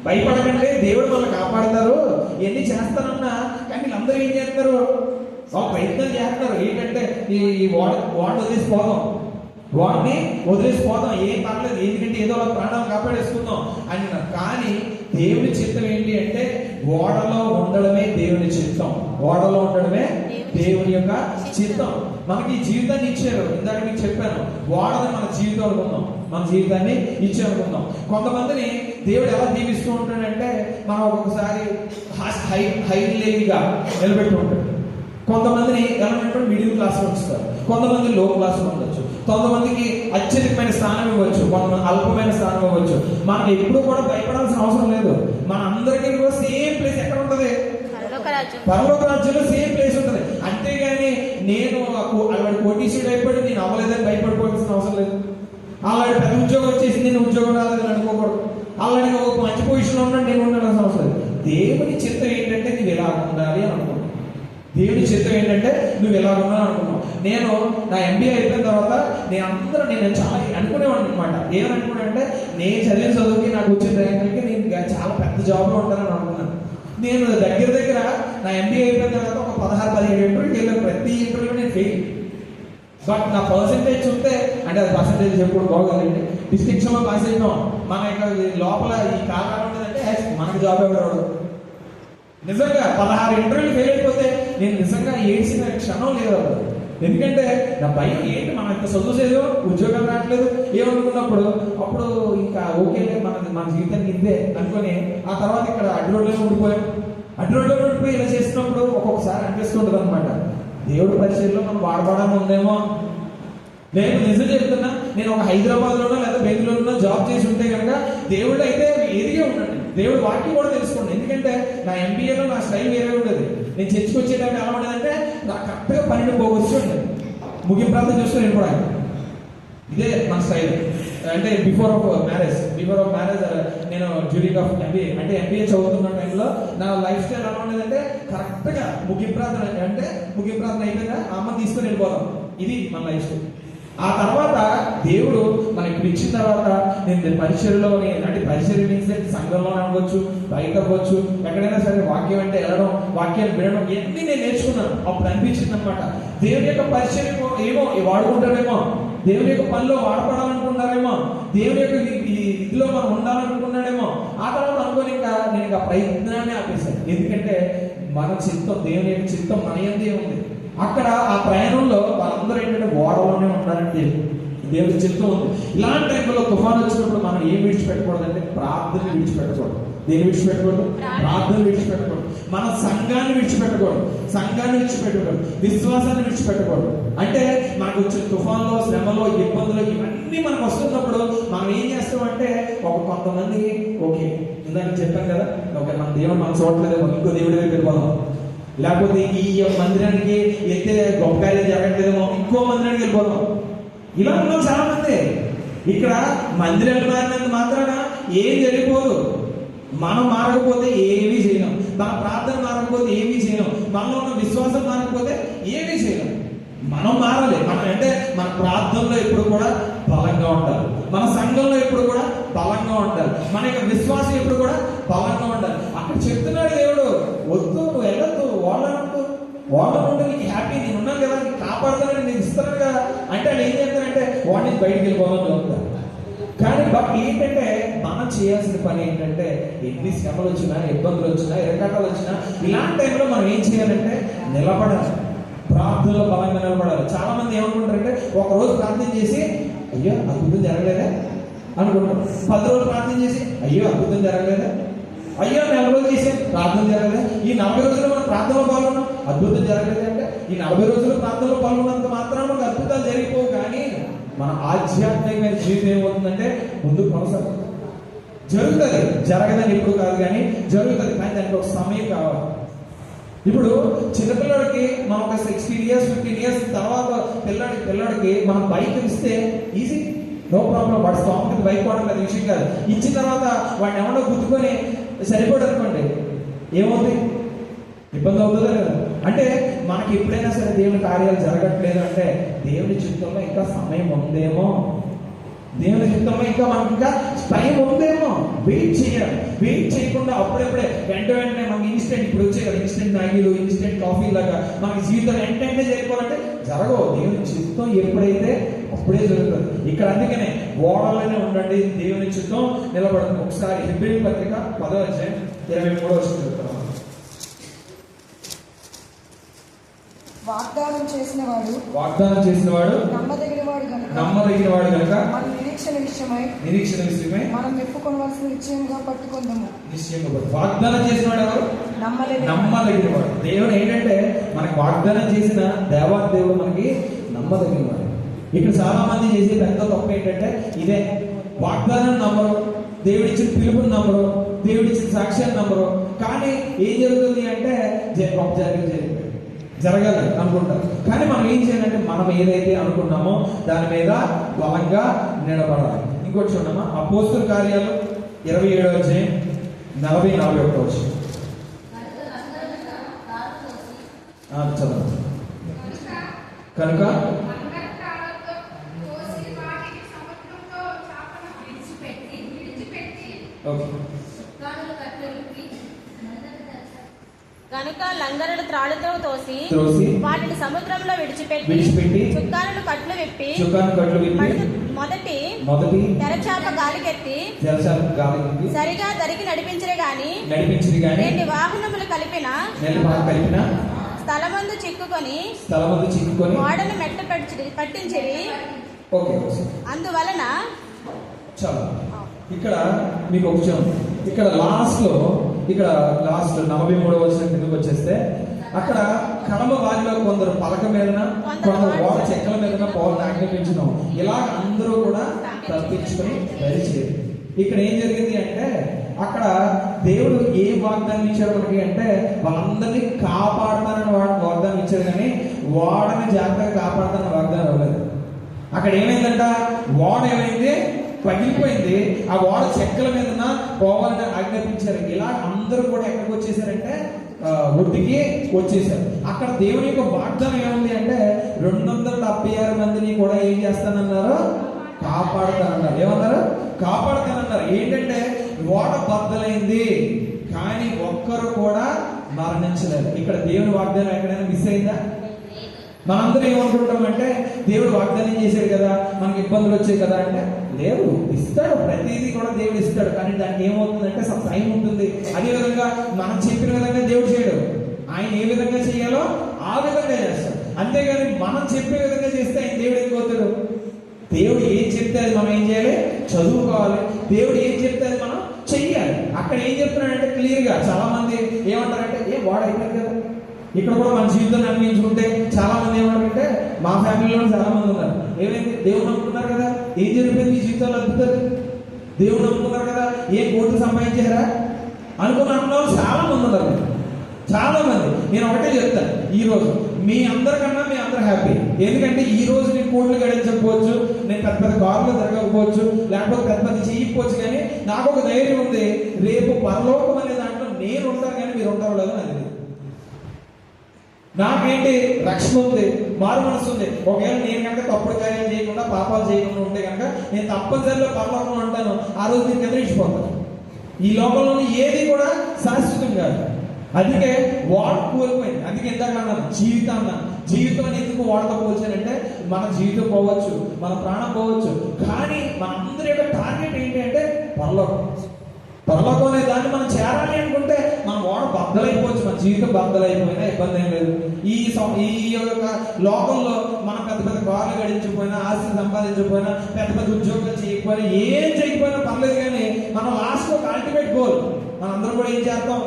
భయపడకండి, దేవుడు మనల్ని కాపాడతారు, ఎన్ని చేస్తానన్నా. కానీ వీళ్ళందరూ ఏం చేస్తారు? ప్రయత్నం చేస్తారు. ఏంటంటే ఈ వాడిని వదిలేసిపోదాం, ఏం పర్లేదు, ఎందుకంటే ఏదో ప్రాణాలు కాపాడేసుకుందాం అని. కానీ దేవుని చిత్తం ఏంటి అంటే ఓడలో ఉండడమే దేవుని చిత్తం. ఓడలో ఉండడమే దేవుని యొక్క చిత్తం. మనకి ఈ జీవితాన్ని ఇచ్చారు. ఇందాక మీకు చెప్పాను, వాడని మన జీవితం అనుకుందాం, మన జీవితాన్ని ఇచ్చారనుకుందాం. కొంతమందిని దేవుడు ఎలా దీవిస్తూ ఉంటాడంటే, మనం ఒక్కొక్కసారి హైలీగా నిలబెట్టి ఉంటాడు. కొంతమందిని ఎలా అంటే మిడిల్ క్లాస్ ఉంచుతారు, కొంతమంది లో క్లాస్ ఉండొచ్చు, కొంతమందికి అత్యధికమైన స్థానం ఇవ్వచ్చు, కొంతమంది అల్పమైన స్థానం ఇవ్వచ్చు. మనకి ఎప్పుడు కూడా భయపడాల్సిన అవసరం లేదు. మన అందరికీ కూడా సేమ్ ప్లేస్ ఎక్కడ ఉంటుంది? పరలోక రాజ్యంలో సేమ్ ప్లేస్ ఉంటుంది. అంతేగాని నేను అలాంటి కోటీశ్వరుడు అయిపోయి నేను అవ్వలేదని భయపడిపోవాల్సిన అవసరం లేదు. అలాంటి పెద్ద ఉద్యోగం వచ్చేసి నేను ఉద్యోగం రాలేదని అనుకోకూడదు. అలాంటి ఒక మంచి పొజిషన్లో ఉన్నాను నేను ఉండాల్సిన అవసరం లేదు. దేవుని చిత్తం ఏంటంటే నువ్వు ఎలా ఉండాలి అని అనుకున్నాను. దేవుని చిత్తం ఏంటంటే నువ్వు ఎలా ఉన్నావు అనుకున్నావు. నేను నా MBA అయిపోయిన తర్వాత నేను చాలా అనుకునేవాడిని అనమాట. ఏమని అనుకున్నానంటే, నేను చదివిన చదువుకి నాకు వచ్చిన ర్యాంకులకి నేను చాలా పెద్ద జాబ్లో ఉంటానని అనుకున్నాను. నేను దగ్గర నా MBA అయిపోయిన తర్వాత ఒక 16-17 ఇంటర్వ్యూకి వెళ్ళాను. ప్రతి ఇంటర్వ్యూలో నేను ఫెయిల్. బట్ నా పర్సంటేజ్ చూస్తే, అంటే అది పర్సంటేజ్ చెప్పుడు బాగోదండి, డిస్టింక్షన్లో పాస్ అయినాం. మన యొక్క లోపల ఈ కారణం ఉండదంటే మనకు జాబ్ ఎవరు. నిజంగా 16 ఇంటర్వ్యూలు ఫెయిల్ అయిపోతే నేను నిజంగా ఏడ్చిన క్షణం లేదు. ఎందుకంటే నా భయం ఏంటి, మనం ఇంత చదువు చేయదు, ఉద్యోగం రావట్లేదు ఏమనుకున్నప్పుడు, అప్పుడు ఇంకా ఓకేలే మన జీవితానికి ఇదే అనుకుని ఆ తర్వాత ఇక్కడ అడ్రోడ్లో ఉండిపోయాం. అడ్రోడ్లో ఉండిపోయి ఇలా చేసినప్పుడు ఒక్కొక్కసారి అనిపిస్తుంటుంది అనమాట, దేవుడి పరిచయంలో మనం వాడబడాలని ఉందేమో. నేను నిజం చెప్తున్నా, నేను ఒక హైదరాబాద్లోనో లేదా బెంగళూరులో జాబ్ చేసి ఉంటే కనుక దేవుడు అయితే ఎదిగే ఉండండి. దేవుడు వాక్యం కూడా తెలుసుకోండి. ఎందుకంటే నా MBAలో నా స్టైల్ వేరే ఉండేది. నేను చర్చకు వచ్చేటప్పుడు ఎలా ఉండేదంటే, నాకు కరెక్ట్గా 12 పోవచ్చు ఉండేది. ముగింపు ప్రాంతం చూసుకొని వెళ్ళిపోవడానికి ఇదే మన స్టైల్. అంటే బిఫోర్ ఆఫ్ మ్యారేజ్ నేను డ్యూరింగ్ ఆఫ్ MBA అంటే MBA చదువుతున్న టైంలో నా లైఫ్ స్టైల్ ఎలా ఉండేదంటే, కరెక్ట్గా ముగింపు ప్రాంతం అయిపోయినా అమ్మ తీసుకొని వెళ్ళిపోదాం. ఇది మన లైఫ్ స్టైల్. ఆ తర్వాత దేవుడు మనం ఇప్పుడు ఇచ్చిన తర్వాత నేను పరిచర్యలోని, అంటే పరిచర్య మీన్స్ సంఘంలో అవ్వచ్చు, బయట అవ్వచ్చు, ఎక్కడైనా సరే వాక్యం అంటే వెళ్ళడం, వాక్యాలు వినడం, ఇవన్నీ నేను నేర్చుకున్నాను. అప్పుడు అనిపించింది అనమాట, దేవుని యొక్క పరిచర్య ఏమో వాడుకుంటాడేమో, దేవుని యొక్క పనిలో వాడపడాలనుకుంటారేమో, దేవుని యొక్క ఇదిలో మనం ఉండాలనుకున్నాడేమో. ఆ తర్వాత అనుకోని నేను ఇంకా ప్రయత్నాన్ని ఆపేశాను. ఎందుకంటే మన చిత్తం, దేవుని యొక్క చిత్తం మన యందే ఉంది. అక్కడ ఆ ప్రయాణంలో వాళ్ళందరూ ఏంటంటే ఓడలోనే ఉంటారంటే దేవుడి చిత్తం ఉంది. ఇలాంటి టైంలో తుఫాను వచ్చినప్పుడు మనం ఏం విడిచిపెట్టకూడదు అంటే, ప్రార్థన విడిచిపెట్టకూడదు. దేని విడిచిపెట్టకూడదు? ప్రార్థన విడిచిపెట్టకూడదు. మన సంఘాన్ని విడిచిపెట్టకూడదు, విశ్వాసాన్ని విడిచిపెట్టకూడదు. అంటే మనకు వచ్చిన తుఫాన్లో, శ్రమలో, ఇబ్బందులు ఇవన్నీ మనకు వస్తున్నప్పుడు మనం ఏం చేస్తామంటే, కొంతమంది ఓకే ఇందాక చెప్పాను కదా, ఓకే మన దేవుడు మనం చూడట్లేదేమో, ఇంకో దేవుడి దగ్గర వెళ్ళిపోదాం, లేకపోతే ఈ మందిరానికి అయితే గొప్ప కార్యం జరగట్లేదేమో, ఇంకో మందిరానికి వెళ్ళిపోదాం. ఇలా ఉన్నాం చాలా మంది. ఇక్కడ మందిరాలు మారినంత మాత్రాన ఏం జరిగిపోదు. మనం మారకపోతే ఏమీ చేయలేం. మన ప్రార్థన మారకపోతే ఏమీ చేయలేం. మనలో ఉన్న విశ్వాసం మారకపోతే ఏమీ చేయలేం. మనం మారాలి. అంటే మన ప్రార్థనలో ఎప్పుడు కూడా బలంగా ఉండాలి, మన సంఘంలో ఎప్పుడు కూడా బలంగా ఉండాలి, మన యొక్క విశ్వాసం ఎప్పుడు కూడా బలంగా ఉండాలి. అక్కడ చెప్తున్నాడు దేవుడు, వద్దు నువ్వు వెళ్ళొద్దు, వాళ్ళ నీకు హ్యాపీ, నేను ఉన్నాను కదా, నీకు కాపాడుతానని నేను ఇస్తాను కదా అంటే వాళ్ళు ఏం చేస్తారంటే వాడిని బయటికి వెళ్ళిపోవాలని చెప్తారు. కానీ బట్ ఏంటంటే మనం చేయాల్సిన పని ఏంటంటే, ఎన్ని శ్రమలు వచ్చినా, ఇబ్బందులు వచ్చినా, ఎరకాటాలు వచ్చినా, ఇలాంటి టైంలో మనం ఏం చేయాలంటే నిలబడాలి, ప్రార్థనలో బలంగా నిలబడాలి. చాలా మంది ఏమనుకుంటారంటే, ఒక రోజు ప్రార్థన చేసి అయ్యో అద్భుతం జరగలేదా అనుకుంటాం. 10 రోజులు ప్రార్థన చేసి అయ్యో అద్భుతం జరగలేదా, అయ్యో 4 రోజులు చేసి ప్రార్థన జరగలేదా, ఈ 40 రోజులు మనం ప్రార్థనలో పాల్గొన్నాం అద్భుతం జరగలేదు అంటే, ఈ 40 రోజులు ప్రార్థనలో పాల్గొన్నంత మాత్రం మనకు అద్భుతాలు జరిగిపోవు. కానీ మన ఆధ్యాత్మికమైన జీవితం ఏమవుతుందంటే ముందుకు కొనసాగుతుంది. జరుగుతుంది, జరగదని ఇప్పుడు కాదు కానీ జరుగుతుంది. కానీ దానికి ఒక సమయం కావాలి. ఇప్పుడు చిన్నపిల్లడికి మనం ఒక 16 years 15 years తర్వాత పిల్లడికి మనం బైక్ ఇస్తే ఈజీ, నో ప్రాబ్లం. వాడి స్టాంగ్ బైక్ వాడడం అది విషయం కాదు. ఇచ్చిన తర్వాత వాడిని ఎవడో గుద్దుకొని సరిపోడు అనుకోండి, ఏమవుతుంది? ఇబ్బంది అవుతుందా లేదా? అంటే మనకి ఎప్పుడైనా సరే దేవుని కార్యాలు జరగట్లేదు అంటే దేవుని చిత్తంలో ఇంకా సమయం ఉందేమో, దేవుని చిత్తంలో ఇంకా మనకి ఇంకా టైం ఉందేమో. వెయిట్ చేయాలి. వెయిట్ చేయకుండా అప్పుడెప్పుడే వెంటనే మనకి ఇన్స్టెంట్, ఇప్పుడు వచ్చే కదా ఇన్స్టెంట్ మ్యాగీలు, ఇన్స్టెంట్ కాఫీ లాగా మనకి జీవితం వెంటనే జరిగిపోవాలంటే జరగవు. దేవుని చిత్తం ఎప్పుడైతే అప్పుడే జరుగుతుంది. ఇక్కడ అందుకనే ఓడలోనే ఉండండి, దేవుని చిత్తం నిలబడుతుంది. ఒకసారి హెబ్రీయుల పత్రిక 10వ అధ్యాయం 23వ వచనం చదువుతాం. వాగ్దానం చేసిన వాడు నమ్మదగినవాడు గనుక మన నిరీక్షణ విషయమై మనం మెప్పుకొనవలసిన నిశ్చయంగా పట్టుకుందాము. వాగ్దానం చేసినవాడు ఎవరు? నమ్మదగినవాడు. దేవుడు ఏంటంటే మనకి వాగ్దానం చేసిన దేవుడు మనకి నమ్మదగినవాడు. ఇక్కడ చాలా మంది చేసే పెద్ద తప్పు ఏంటంటే ఇదే, వాగ్దానం నమ్మరు, దేవుడిచ్చిన పిలుపుని నమ్మరు, దేవుడిచ్చిన సాక్ష్యాన్ని నమ్మరు. కానీ ఏం జరుగుతుంది అంటే జరగాలి అనుకుంటారు. కానీ మనం ఏం చేయాలంటే మనం ఏదైతే అనుకున్నామో దాని మీద బలంగా నిలబడాలి. ఇంకోటి చూడమ్మా, అపోస్తలుల కార్యాలు 27వ అధ్యాయం 40-41 వచ్చి చదవండి. కనుక కనుక లంగరులు త్రాళ్ళతో తోసి వాటిని సముద్రంలో విడిచిపెట్టి చుక్కాలను కట్లు విప్పి మొదటి తెరచాప గాలికెత్తి సరిగా దరికి నడిపించరే గాని 2 వాహనములు కలిపిన స్థలమందు చిక్కుకొని ఓడను మెట్ట పట్టించిరి. అందువలన చాలా ఇక్కడ మీకు ఒక విషయం, ఇక్కడ లాస్ట్ 43వ వచనం కిందకు వచ్చేస్తే అక్కడ కడమ వారిలో కొందరు పలక మీదన, కొందరు ఓడ చెక్కల మీదన పౌరుని ఆజ్ఞాపించడం, ఇలా అందరూ కూడా తప్పించుకొని దయచేది. ఇక్కడ ఏం జరిగింది అంటే అక్కడ దేవుడు ఏ వాగ్దానం ఇచ్చాడు మనకి అంటే వాళ్ళందరినీ కాపాడతానని వాగ్దానం ఇచ్చాడు, కానీ ఓడని జాగ్రత్తగా కాపాడతానని వాగ్దానం అవ్వలేదు. అక్కడ ఏమైందంట, ఓడ ఏమైంది, పగిలిపోయింది. ఆ ఓడ చెక్కల మీద పోవాలని ఆజ్ఞాపించారు. ఇలా అందరూ కూడా ఎక్కడికి వచ్చేసారంటే ఒడ్డుకి వచ్చేసారు. అక్కడ దేవుని యొక్క వాగ్దానం ఏముంది అంటే 276 మందిని కూడా ఏం చేస్తానన్నారు, కాపాడుతానన్నారు. ఏమన్నారు, కాపాడుతానన్నారు. ఏంటంటే ఓడ బద్దలైంది కానీ ఒక్కరు కూడా మరణించలేదు. ఇక్కడ దేవుని వాగ్దానం ఎక్కడైనా మిస్ అయిందా? మనందరం ఏమనుకుంటామంటే దేవుడు వాగ్దానం చేశాడు కదా, మనకి ఇబ్బందులు వచ్చాయి కదా అంటే దేవుడు ఇస్తాడు, ప్రతిదీ కూడా దేవుడు ఇస్తాడు. కానీ దానికి ఏమవుతుందంటే సమ్ టైం ఉంటుంది. అదేవిధంగా మనం చెప్పిన విధంగా దేవుడు చేయడు, ఆయన ఏ విధంగా చేయాలో ఆ విధంగా చేస్తాడు. అంతేగాని మనం చెప్పే విధంగా చేస్తే ఆయన దేవుడు అయిపోతాడు. దేవుడు ఏం చెప్తే అది మనం ఏం చేయాలి, చదువుకోవాలి. దేవుడు ఏం చెప్తే అది మనం చెయ్యాలి. అక్కడ ఏం చెప్తున్నాడంటే క్లియర్ గా చాలా మంది ఏమంటారంటే వాడు అయిపోయింది కదా. ఇక్కడ కూడా మన జీవితాన్ని అన్వయించుకుంటే చాలా మంది ఏమంటారంటే, మా ఫ్యామిలీలో చాలా మంది ఉన్నారు, ఏమైంది దేవుడు నమ్ముకున్నారు కదా, ఏం జరిగిపోయింది మీ జీవితంలో అద్భుతాలు, దేవుడు నమ్ముకున్నారు కదా, ఏ కోట్లు సంపాదించారా అనుకున్న చాలా మంది ఉన్నారు. చాలా మంది. నేను ఒకటే చెప్తాను, ఈ రోజు మీ అందరికన్నా మీ అందరూ హ్యాపీ. ఎందుకంటే ఈ రోజు నేను కోట్లు గడించకపోవచ్చు, నేను పెద్ద పెద్ద కారులో తిరగకపోవచ్చు, లేకపోతే పెద్ద పెద్ద చేయకపోవచ్చు, కానీ నాకు ఒక ధైర్యం ఉంది, రేపు పరలోకం అనే దాంట్లో నేను ఉంటాను కానీ మీరు ఉంటారు లేదు అనేది. నాకేంటి రక్షణ ఉంది, మారు మనసు ఉంది. ఒకవేళ నేను కనుక తప్పుడు కార్యాలు చేయకుండా పాపాలు చేయకుండా ఉంటే కనుక నేను తప్పనిసరిలో పరలోకంలో ఉంటాను. ఆ రోజు నేను ఎదిరించిపోతాను. ఈ లోకంలోని ఏది కూడా శాశ్వతం కాదు. అందుకే వాడు కోల్పోయింది. అందుకే ఎందాక అన్నాను జీవితాన్ని ఎందుకు వాడతో పోల్చానంటే మన జీవితం పోవచ్చు, మన ప్రాణం పోవచ్చు, కానీ మన అందరి యొక్క టార్గెట్ ఏంటి అంటే పరలోకం అనే దాన్ని మనం చేరాలి అనుకుంటే మన వాడు బద్దలైపోవచ్చు. మన జీవితం బద్దలైపోయినా ఇబ్బంది ఏం లేదు. ఈ యొక్క లోకంలో మనం పెద్ద పెద్ద కార్లు గడించకపోయినా, ఆస్తిని సంపాదించకపోయినా, పెద్ద పెద్ద ఉద్యోగాలు చేయకపోయినా, ఏం చేయకపోయినా పర్లేదు, కానీ మనం లాస్ట్ ఒక అల్టిమేట్ గోల్ మనందరం కూడా ఏం చేస్తాం,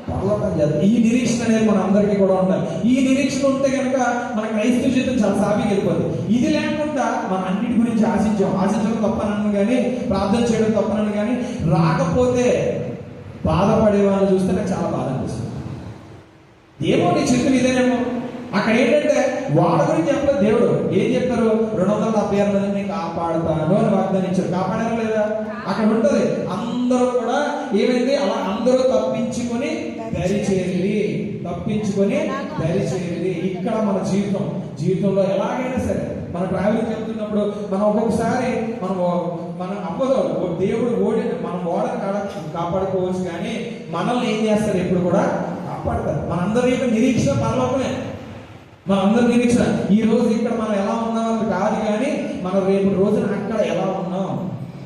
పరలోకం చేద్దాం. ఈ నిరీక్షణ అనేది మన అందరికీ కూడా ఉండాలి. ఈ నిరీక్షణ ఉంటే కనుక మన క్రైస్తవ జీవితం చాలా సాఫీగా వెళ్ళిపోతుంది. ఇది లేకుండా మనం అన్నిటి గురించి ఆశించడం తప్పనను కానీ, ప్రార్థన చేయడం తప్పనను కానీ, రాకపోతే బాధపడే వాళ్ళని చూస్తే నాకు చాలా బాధ అనిపిస్తుంది. ఏమో నీ చిత్రం ఇదేనేమో. అక్కడ ఏంటంటే వాడి గురించి చెప్పలేదు. దేవుడు ఏం చెప్తారు, 276 మందిని కాపాడుతాను అని వాగ్దానం ఇచ్చారు. కాపాడారా లేదా? అక్కడ ఉంటుంది అందరూ కూడా ఏమైంది, అలా అందరూ తప్పించుకొని దరిచేరి. ఇక్కడ మన జీవితంలో ఎలాగైనా సరే మన ట్రావెలింగ్ వెళ్తున్నప్పుడు మనం ఒక్కొక్కసారి మనం అవ్వదు, దేవుడు మనం ఓడని కాపాడుకోవచ్చు, కానీ మనల్ని ఏం చేస్తారు, ఎప్పుడు కూడా కాపాడతారు. మనందరి యొక్క నిరీక్షణ పరలోకమే. మనందరి నిరీక్షణ ఈ రోజు ఇక్కడ మనం ఎలా ఉన్నామని కాదు, కానీ మనం రేపు రోజున అక్కడ ఎలా ఉన్నాం,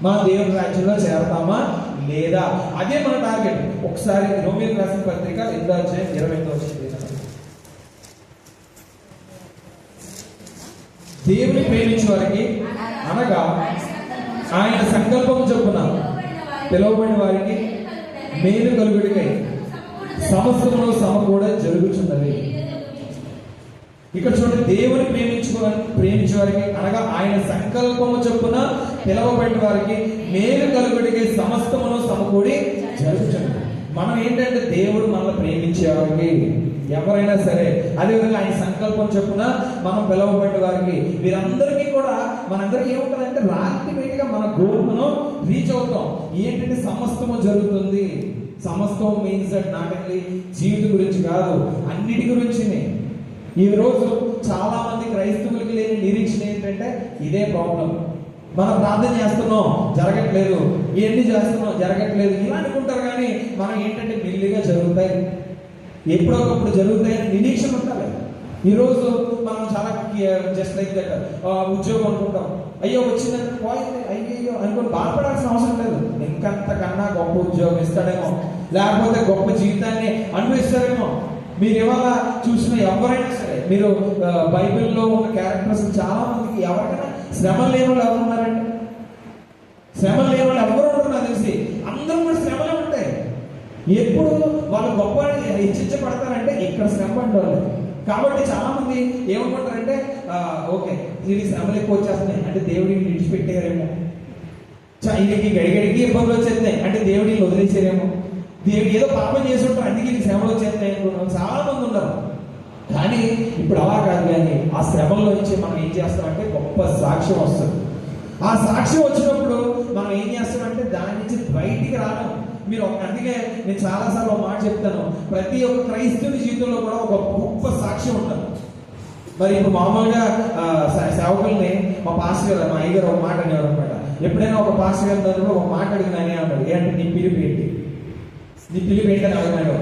మన దేవుని రాజ్యంలో చేరతామా లేదా, అదే మన టార్గెట్. ఒకసారి రోమీయులకు రాసిన పత్రిక 8వ అధ్యాయం 28వ వచనం. దేవుని ప్రేమించే వారికి అనగా ఆయన సంకల్పం చొప్పున పిలువబడిన వారికి మేలు కలుగుడికై సమస్తములో సమకూడ జరుగుతున్నది. ఇక్కడ చూడండి, దేవుని ప్రేమించే వారికి అనగా ఆయన సంకల్పము చొప్పున పిలువబడిన వారికి మేలు కలుగుడికై సమస్తమును సమకూడి జరుగుతున్నది. మనం ఏంటంటే దేవుడు మనల్ని ప్రేమించే వారికి ఎవరైనా సరే, అదేవిధంగా ఆయన సంకల్పం చొప్పున మనం పిలువబడిన వారికి వీరందరికీ కూడా మనందరికీ ఏముంటుందంటే అల్టిమేట్గా మన గోల్ మనం రీచ్ అవుతాం. ఏంటంటే సమస్తము జరుగుతుంది. సమస్తం మీన్స్ దట్ నాట్ ఓన్లీ జీవితం గురించి కాదు, అన్నిటి గురించి. ఈ రోజు చాలా మంది క్రైస్తవులకి లేని నిరీక్షణ ఏంటంటే ఇదే ప్రాబ్లం. మనం ప్రార్థన చేస్తున్నాం, జరగట్లేదు, ఇవన్నీ చేస్తున్నాం, జరగట్లేదు, ఇలా అనుకుంటారు. కానీ మనం ఏంటంటే మెల్లిగా జరుగుతాయి, ఎప్పుడో ఒకప్పుడు జరుగుతాయని నిరీక్షణ ఉండాలి. ఈరోజు మనం చాలా జస్ట్ లైక్ దట్ ఉద్యోగం అనుకుంటాం, అయ్యో వచ్చిందంటే పోయింది, అయ్యో అనుకుని బాధపడాల్సిన అవసరం లేదు. ఇంకంతకన్నా గొప్ప ఉద్యోగం ఇస్తాడేమో, లేకపోతే గొప్ప జీవితాన్ని అనుభవిస్తారేమో. మీరు ఇవాళ చూసిన ఎవరైనా సరే, మీరు బైబిల్లో ఉన్న క్యారెక్టర్స్ చాలా మందికి ఎవరికైనా శ్రమ లేని వాళ్ళు ఎవరు ఉన్నారండి? శ్రమ లేని వాళ్ళు ఎవరు ఉంటున్నారు తెలిసి, అందరూ కూడా శ్రమలే ఉంటాయి. ఎప్పుడు వాళ్ళు గొప్ప హెచ్చించబడతారంటే ఇక్కడ శ్రమ పడ్డారు. కాబట్టి చాలా మంది ఏమనుకుంటారంటే ఓకే దీనికి శ్రమలు ఎక్కువ వచ్చేస్తున్నాయి అంటే దేవుడిని విడిచిపెట్టారేమో, ఈయనకి గడిగడికి ఇబ్బందులు వచ్చేస్తున్నాయి అంటే దేవుడిని వదిలేసారేమో, దేవుడు ఏదో పాపం చేసి ఉంటారు అందుకే ఈ శ్రమలు వచ్చేస్తున్నాయి అనుకుంటున్నాం చాలా మంది ఉన్నారు. కానీ ఇప్పుడు అలా కాదు. కానీ ఆ శ్రమల్లో నుంచి మనం ఏం చేస్తామంటే గొప్ప సాక్ష్యం వస్తుంది. ఆ సాక్ష్యం వచ్చినప్పుడు మనం ఏం చేస్తామంటే దాని నుంచి బయటికి రాను. మీరు అందుకే నేను చాలాసార్లు ఒక మాట చెప్తాను, ప్రతి ఒక్క క్రైస్తవుని జీవితంలో కూడా ఒక గొప్ప సాక్ష్యం ఉంటుంది. మరి ఇప్పుడు మామూలుగా సేవకుల్ని మా పాస్టర్ గారు, మా అయ్యగారు ఒక మాట అనేవారు అనమాట. ఎప్పుడైనా ఒక పాస్టర్ గారి దగ్గర ఒక మాట అడిగినానే అన్నాడు, ఏంటంటే నీ పిలుపు ఏంటి, నీ పిలుపు ఏంటని అడగమని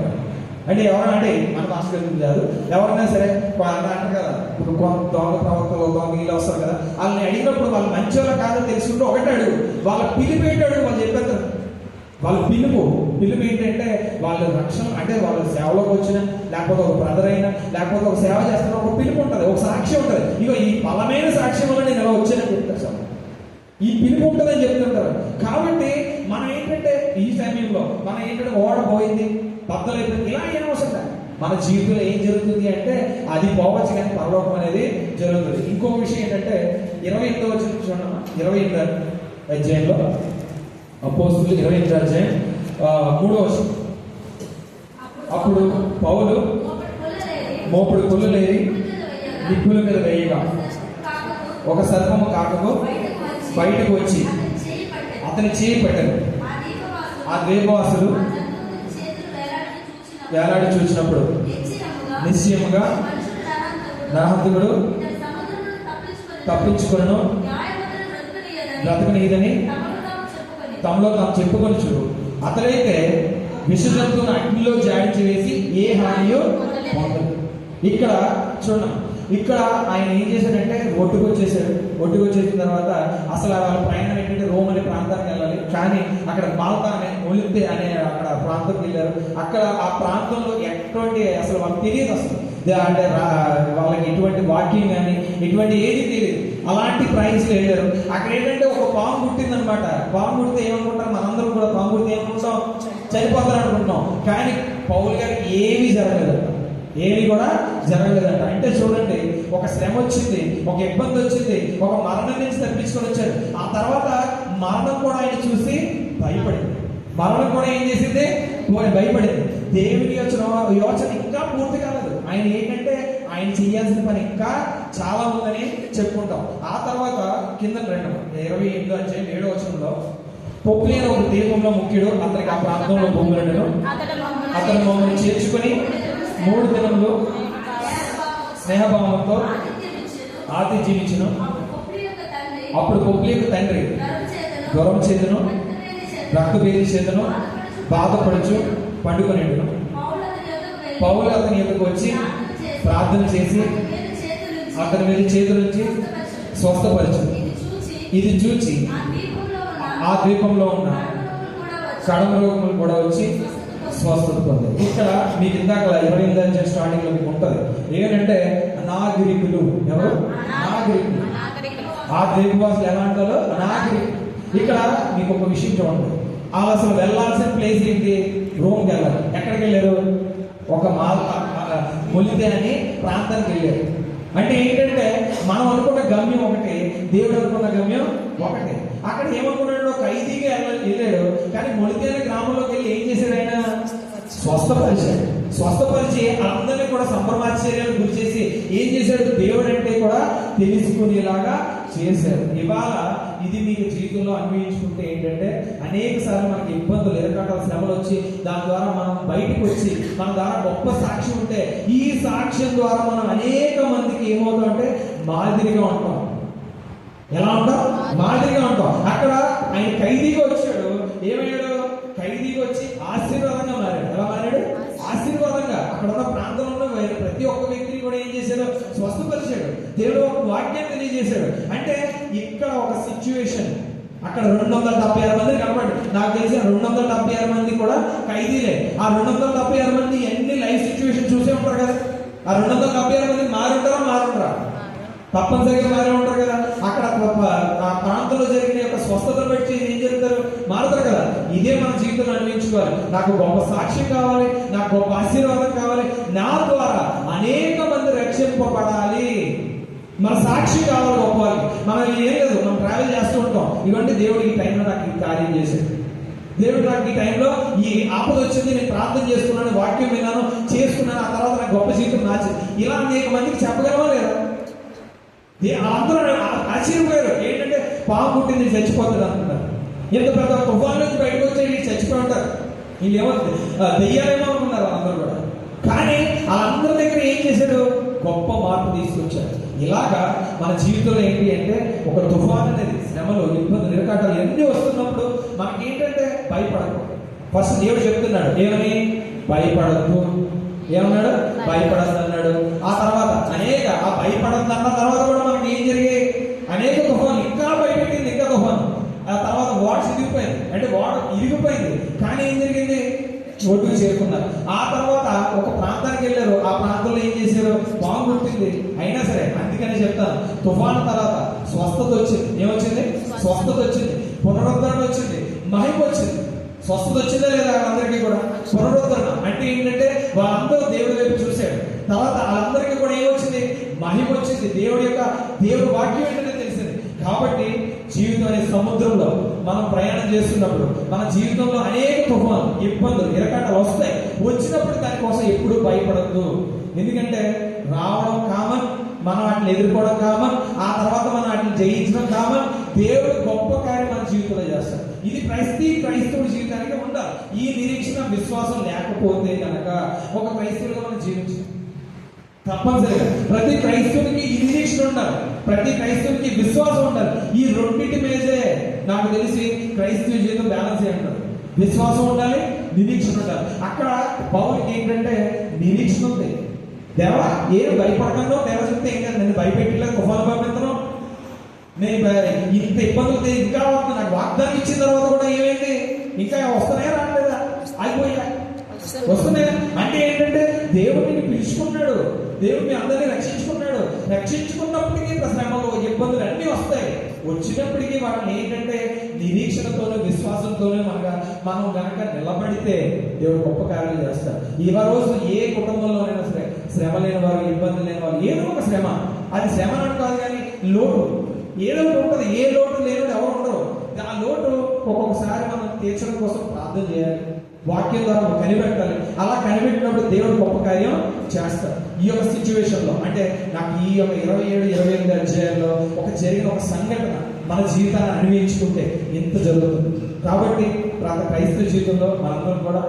అంటే ఎవరైనా అంటే మన పాస్టర్ గారు కాదు, ఎవరైనా సరే అంటారు కదా, ఇప్పుడు దొంగ ప్రవర్తనలో దొంగ వీళ్ళు వస్తారు కదా, వాళ్ళని అడిగినప్పుడు వాళ్ళు మంచిగా కాదో తెలుసుకుంటూ ఒకటే అడుగు, వాళ్ళ పిలుపు ఏంటి అడుగు, వాళ్ళు చెప్పేస్తారు. వాళ్ళ పిలుపు ఏంటంటే వాళ్ళ రక్షణ అంటే వాళ్ళ సేవలోకి వచ్చిన, లేకపోతే ఒక బ్రదర్ అయినా, లేకపోతే ఒక సేవ చేస్తున్న ఒక పిలుపు ఉంటుంది, ఒక సాక్ష్యం ఉంటుంది. ఇగో ఈ బలమైన సాక్ష్యం వల్ల నేను ఎలా వచ్చానని చెప్తారు సార్, ఈ పిలుపు ఉంటుందని చెప్తుంటారు. కాబట్టి మనం ఏంటంటే ఈ సమయంలో మనం ఏంటంటే ఓడపోయింది, బద్దలైపోయింది, ఇలా ఏం అవసరం లేదు. మన జీవితంలో ఏం జరుగుతుంది అంటే అది పోవచ్చు కానీ పరలోకం అనేది జరుగుతుంది. ఇంకొక విషయం ఏంటంటే 28వ వచనం చూడమ్మా, 28వ అధ్యాయంలో అపోస్తలులు 28వ అధ్యాయం 3వ వచనం. అప్పుడు పౌలు మోపుడు పుల్లలేరి నిప్పుల మీద వేయగా ఒక సర్పము కాకకు బయటకు వచ్చి అతని చేయి పెట్టారు. ఆ ద్వీపవాసులు వేలాడి చూసినప్పుడు నిశ్చయముగా నరహంతకుడు తప్పించుకొను బ్రతకనీయదని తమలో తాము చెప్పుకొనుచు అతడైతే విషజంతువును అగ్నిలో జాడించి వేసి ఏ హానియో పొందదు. ఇక్కడ చూడండి, ఇక్కడ ఆయన ఏం చేశాడంటే ఒడ్డుకు వచ్చేసిన తర్వాత అసలు వాళ్ళ ప్రయాణం ఏంటంటే రోమ్ అనే ప్రాంతానికి వెళ్ళాలి. కానీ అక్కడ మాల్తా అనే ఒలింతే అనే అక్కడ ప్రాంతంకి వెళ్ళారు. అక్కడ ఆ ప్రాంతంలో ఎటువంటి అసలు వాళ్ళకి తెలియదు, అసలు అంటే వాళ్ళకి ఎటువంటి వాకింగ్ కానీ ఎటువంటి ఏది తెలియదు. అలాంటి ప్రైజ్లో వెళ్ళారు. అక్కడ ఏంటంటే ఒక పాము పుట్టిందనమాట. పాము పుడితే ఏమనుకుంటారు, మనందరం కూడా పాము పుడితే ఏమనుకుంటాం, చనిపోతారు అనుకుంటున్నాం. కానీ పౌలు గారికి ఏమీ జరగలేదంట, ఏమీ కూడా జరగలేదంట. అంటే చూడండి, ఒక శ్రమ వచ్చింది, ఒక ఇబ్బంది వచ్చింది, ఒక మరణం నుంచి తప్పించుకొని వచ్చారు. ఆ తర్వాత మరణం కూడా ఆయన చూసి భయపడింది. మరణం కూడా ఏం చేసింది, భయపడింది. దేవుని యోచన ఇంకా పూర్తి కాలేదు. ఆయన ఏంటంటే ఆయన చేయాల్సిన పని ఇంకా చాలా ఉందని చెప్పుకుంటాం. ఆ తర్వాత కింద 28వ అధ్యాయం 7వ వచనంలో పొప్లి అనే ఒక దీపంలో ముఖ్యుడు, అతనికి ఆ ప్రాంతంలో భూములను అతను మమ్మల్ని చేర్చుకొని 3 దినములు స్నేహభావంతో ఆతిథ్యం ఇచ్చును. అప్పుడు పొప్లి యొక్క తండ్రి జ్వరం చేతును రక్తభేది చేతును బాధపడుచు పండుకొనిండును. పౌలు అతని ఎదురుకు వచ్చి ప్రార్థన చేసి అతని మీద చేతులుంచి స్వస్థపరచు. ఇది చూచి ఆ ద్వీపంలో ఉన్న కడమ రోగములు కూడా వచ్చి స్వస్థత పొందారు. ఇక్కడ మీకు ఇందాక 28వ అధ్యాయం స్టార్టింగ్ లో మీకు ఉంటుంది ఏంటంటే అనాగరికులు. ఎవరు? అనాగరికులు. ఆ గ్రీకు భాషలు ఎలా అంటారో అనాగరికులు. ఇక్కడ మీకు ఒక విషయం చూడండి, వాళ్ళు అసలు వెళ్ళాల్సిన ప్లేస్ ఏంటి? రోమ్కి వెళ్ళాలి. ఎక్కడికి వెళ్ళారు? ఒక మొలితే అని ప్రాంతానికి వెళ్ళారు. అంటే ఏంటంటే మనం అనుకున్న గమ్యం ఒకటి, దేవుడు అనుకున్న గమ్యం ఒకటి. అక్కడ ఏమనుకున్నాడు? ఖైదీగా వెళ్ళాడు, కానీ మొలితే అనే గ్రామంలోకి వెళ్ళి ఏం చేశాడు? ఆయన స్వస్థపరిచాడు. స్వస్థపరిచి అందరినీ కూడా సంభ్రమాశ్చర్యాలు గురి చేసి ఏం చేశాడు? దేవుడు అంటే కూడా తెలుసుకునేలాగా చేశారు. ఇవాళ ఇది మీకు జీవితంలో అన్వయించుకుంటే ఏంటంటే అనేక సార్లు మనకి ఇబ్బందులు, ఎరకాల శ్రమలు వచ్చి దాని ద్వారా మనం బయటకు వచ్చి మన ద్వారా గొప్ప సాక్ష్యం ఉంటే ఈ సాక్ష్యం ద్వారా మనం అనేక మందికి ఏమవుతాం అంటే మాదిరిగా ఉంటాం. ఎలా ఉంటాం? మాదిరిగా ఉంటాం. అక్కడ ఆయన ఖైదీగా వచ్చాడు. ఏమయ్యాడు? ఖైదీగా వచ్చి ఆశీర్వాదంగా మారాడు. ఎలా మారాడు? ఆశీర్వాదంగా. అక్కడ ఉన్న ప్రాంతంలో ప్రతి ఒక్క వ్యక్తిని కూడా ఏం చేశాడు? స్వస్థపరిచాడు. దేవుడు ఒక వాక్యాన్ని తెలియజేశాడు. అంటే ఇక్కడ ఒక సిచ్యువేషన్, అక్కడ 276 మంది కనబడి, నాకు తెలిసి 276 మంది కూడా ఖైదీలే. ఆ 276 మంది ఎన్ని లైఫ్ సిచ్యువేషన్ చూసే ఉంటారు కదా. ఆ 276 మంది మారుంటారా? తప్పనిసరిగా మారి ఉంటారు కదా. అక్కడ ఆ ప్రాంతంలో జరిగిన యొక్క స్వస్థతను బట్టి ఏం జరుగుతారు? మారుతారు కదా. ఇదే మన జీవితంలో అన్వయించుకోవాలి. నాకు గొప్ప సాక్ష్యం కావాలి, నాకు గొప్ప ఆశీర్వాదం కావాలి, నా ద్వారా అనేక మంది రక్షింపబడాలి, మన సాక్షి కావాలి గొప్పవాళ్ళకి. మనం ఏం లేదు, మనం ట్రావెల్ చేస్తూ ఉంటాం. ఇవంటే దేవుడు ఈ టైంలో నాకు ఈ కార్యం చేశాడు, దేవుడు నాకు ఈ టైంలో ఈ ఆపద వచ్చింది, నేను ప్రార్థన చేసుకున్నాను, వాక్యం విన్నాను, చేసుకున్నాను, ఆ తర్వాత నాకు గొప్ప జీవితం నాచింది. ఇలా అనేక మందికి చెప్పగలవా లేదా? అందరూ ఆశ్చర్యపోయారు. ఏంటంటే పాము పుట్టింది చచ్చిపోతుంది అనుకుంటారు. ఎంత పెద్ద తుఫాన్ నుంచి బయటకు వచ్చి చచ్చిపోయి ఉంటారు. వీళ్ళు ఏమో దెయ్యాలేమో అనుకున్నారు అందరూ కూడా. కానీ వాళ్ళందరి దగ్గర ఏం చేశాడు? గొప్ప మార్పు తీసుకొచ్చారు. ఇలాగా మన జీవితంలో ఏంటి అంటే ఒక తుఫాన్ అనేది, శ్రమలు, ఇబ్బందులు, ఇరకాటాలు ఎన్ని వస్తున్నప్పుడు మనకి ఏంటంటే భయపడదు. ఫస్ట్ దేవుడు చెప్తున్నాడు ఏమని? భయపడద్దు. ఏమన్నాడు? భయపడద్దు అన్నాడు. ఆ తర్వాత ఆ భయపడద్దు అన్న తర్వాత కూడా మనకి ఏం జరిగాయి? అనేక తుఫాను, ఇంకా భయపెట్టింది, ఇంకా తుఫాను. ఆ తర్వాత ఓడ సిరిగిపోయింది, అంటే ఓడ ఇరిగిపోయింది. కానీ ఏం జరిగింది? ఒడ్డుకు చేరుకున్నారు. ఆ తర్వాత ఒక ప్రాంతానికి వెళ్ళారు. ఆ ప్రాంతంలో ఏం చేశారు? పాము పుట్టింది. అయినా సరే, అందుకనే చెప్తాను, తుఫాను తర్వాత స్వస్థత వచ్చింది. ఏమొచ్చింది? స్వస్థత వచ్చింది, పునరుద్ధరణ వచ్చింది, మహిమ వచ్చింది. స్వస్థత వచ్చిందా లేదా? వాళ్ళందరికీ కూడా పునరుద్ధరణ అంటే ఏంటంటే వాళ్ళందరూ దేవుడి వైపు చూశాడు. తర్వాత వాళ్ళందరికీ కూడా ఏమొచ్చింది? మహిమ వచ్చింది. దేవుడి వాక్యం ఏంటంటే తెలిసింది. కాబట్టి జీవితం అనే సముద్రంలో మనం ప్రయాణం చేస్తున్నప్పుడు మన జీవితంలో అనేక తుఫాను, ఇబ్బందులు, ఇరకాటాలు వస్తాయి. వచ్చినప్పుడు దానికోసం ఎప్పుడూ భయపడద్దు. ఎందుకంటే రావడం కామన్, మనం వాటిని ఎదుర్కోవడం కామన్, ఆ తర్వాత మనం వాటిని జయించడం కామన్. దేవుడు గొప్ప కార్యం మన జీవితంలో చేస్తాడు. ఇది ప్రతి క్రైస్తవుడి జీవితానికి ఉండాలి. ఈ నిరీక్షణ, విశ్వాసం లేకపోతే కనుక ఒక క్రైస్తవుడిగా మనం జీవించాలి. తప్పనిసరిగా ప్రతి క్రైస్తవునికి ఈ నిరీక్షణ ఉండాలి, ప్రతి క్రైస్తవునికి విశ్వాసం ఉండాలి. ఈ రెండింటి మీదే నాకు తెలిసి క్రైస్తవ జీవితం బ్యాలెన్స్ అయి ఉండాలి. విశ్వాసం ఉండాలి, నిరీక్షణ ఉండాలి. అక్కడ పౌరుకి ఏంటంటే నిరీక్షణ ఉంది. దేవా ఏం భయపడకంలో దేవ చెప్తే ఏంటంటే నేను భయపెట్టలేదు, తుఫాను పంపిస్తున్నాను, నేను ఇంత ఇబ్బందులు ఇంకా వస్తుంది. నాకు వాగ్దానం ఇచ్చిన తర్వాత కూడా ఏమైంది? ఇంకా వస్తున్నాయా రావట్లేదా? ఆగిపోయా వస్తున్నాయా? అంటే ఏంటంటే దేవుడిని పిలుచుకున్నాడు, దేవుడు మీ అందరినీ రక్షించుకున్నాడు. రక్షించుకున్నప్పటికీ శ్రమలు, ఇబ్బందులు అన్నీ వస్తాయి. వచ్చినప్పటికీ వాటిని ఏంటంటే నిరీక్షణతోనే, విశ్వాసంతోనే మనం గనక నిలబడితే దేవుడు గొప్ప కార్యాలు చేస్తారు. ఈ రోజు ఏ కుటుంబంలోనైనా సరే శ్రమ లేని వారు, ఇబ్బంది లేని వారు, ఏదో ఒక శ్రమ, అది శ్రమ అని కాదు కానీ లోటు ఏదో ఒకటి ఉంటుంది. ఏ లోటు లేని ఎవరు ఉండరు. ఆ లోటు ఒక్కొక్కసారి మనం తీర్చడం కోసం ప్రార్థన చేయాలి, వాక్యం ద్వారా కనిపెట్టాలి. అలా కనిపెట్టినప్పుడు దేవుడు గొప్ప కార్యం చేస్తారు. ఈ యొక్క సిచ్యువేషన్ లో అంటే నాకు ఈ యొక్క 27, 28 అధ్యాయంలో జరిగిన ఒక సంఘటన మన జీవితాన్ని అన్వయించుకుంటే ఎంత జరుగుతుంది. కాబట్టి క్రైస్తవ జీవితంలో మనందరం కూడా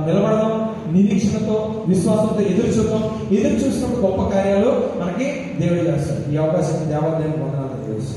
నిలబడదాం, నిరీక్షణతో, విశ్వాసంతో ఎదురు చూసినప్పుడు గొప్ప కార్యాలు మనకి దేవుడు చేస్తారు. ఈ అవకాశం దేవాలయాన్ని పొందాలని తెలుసు.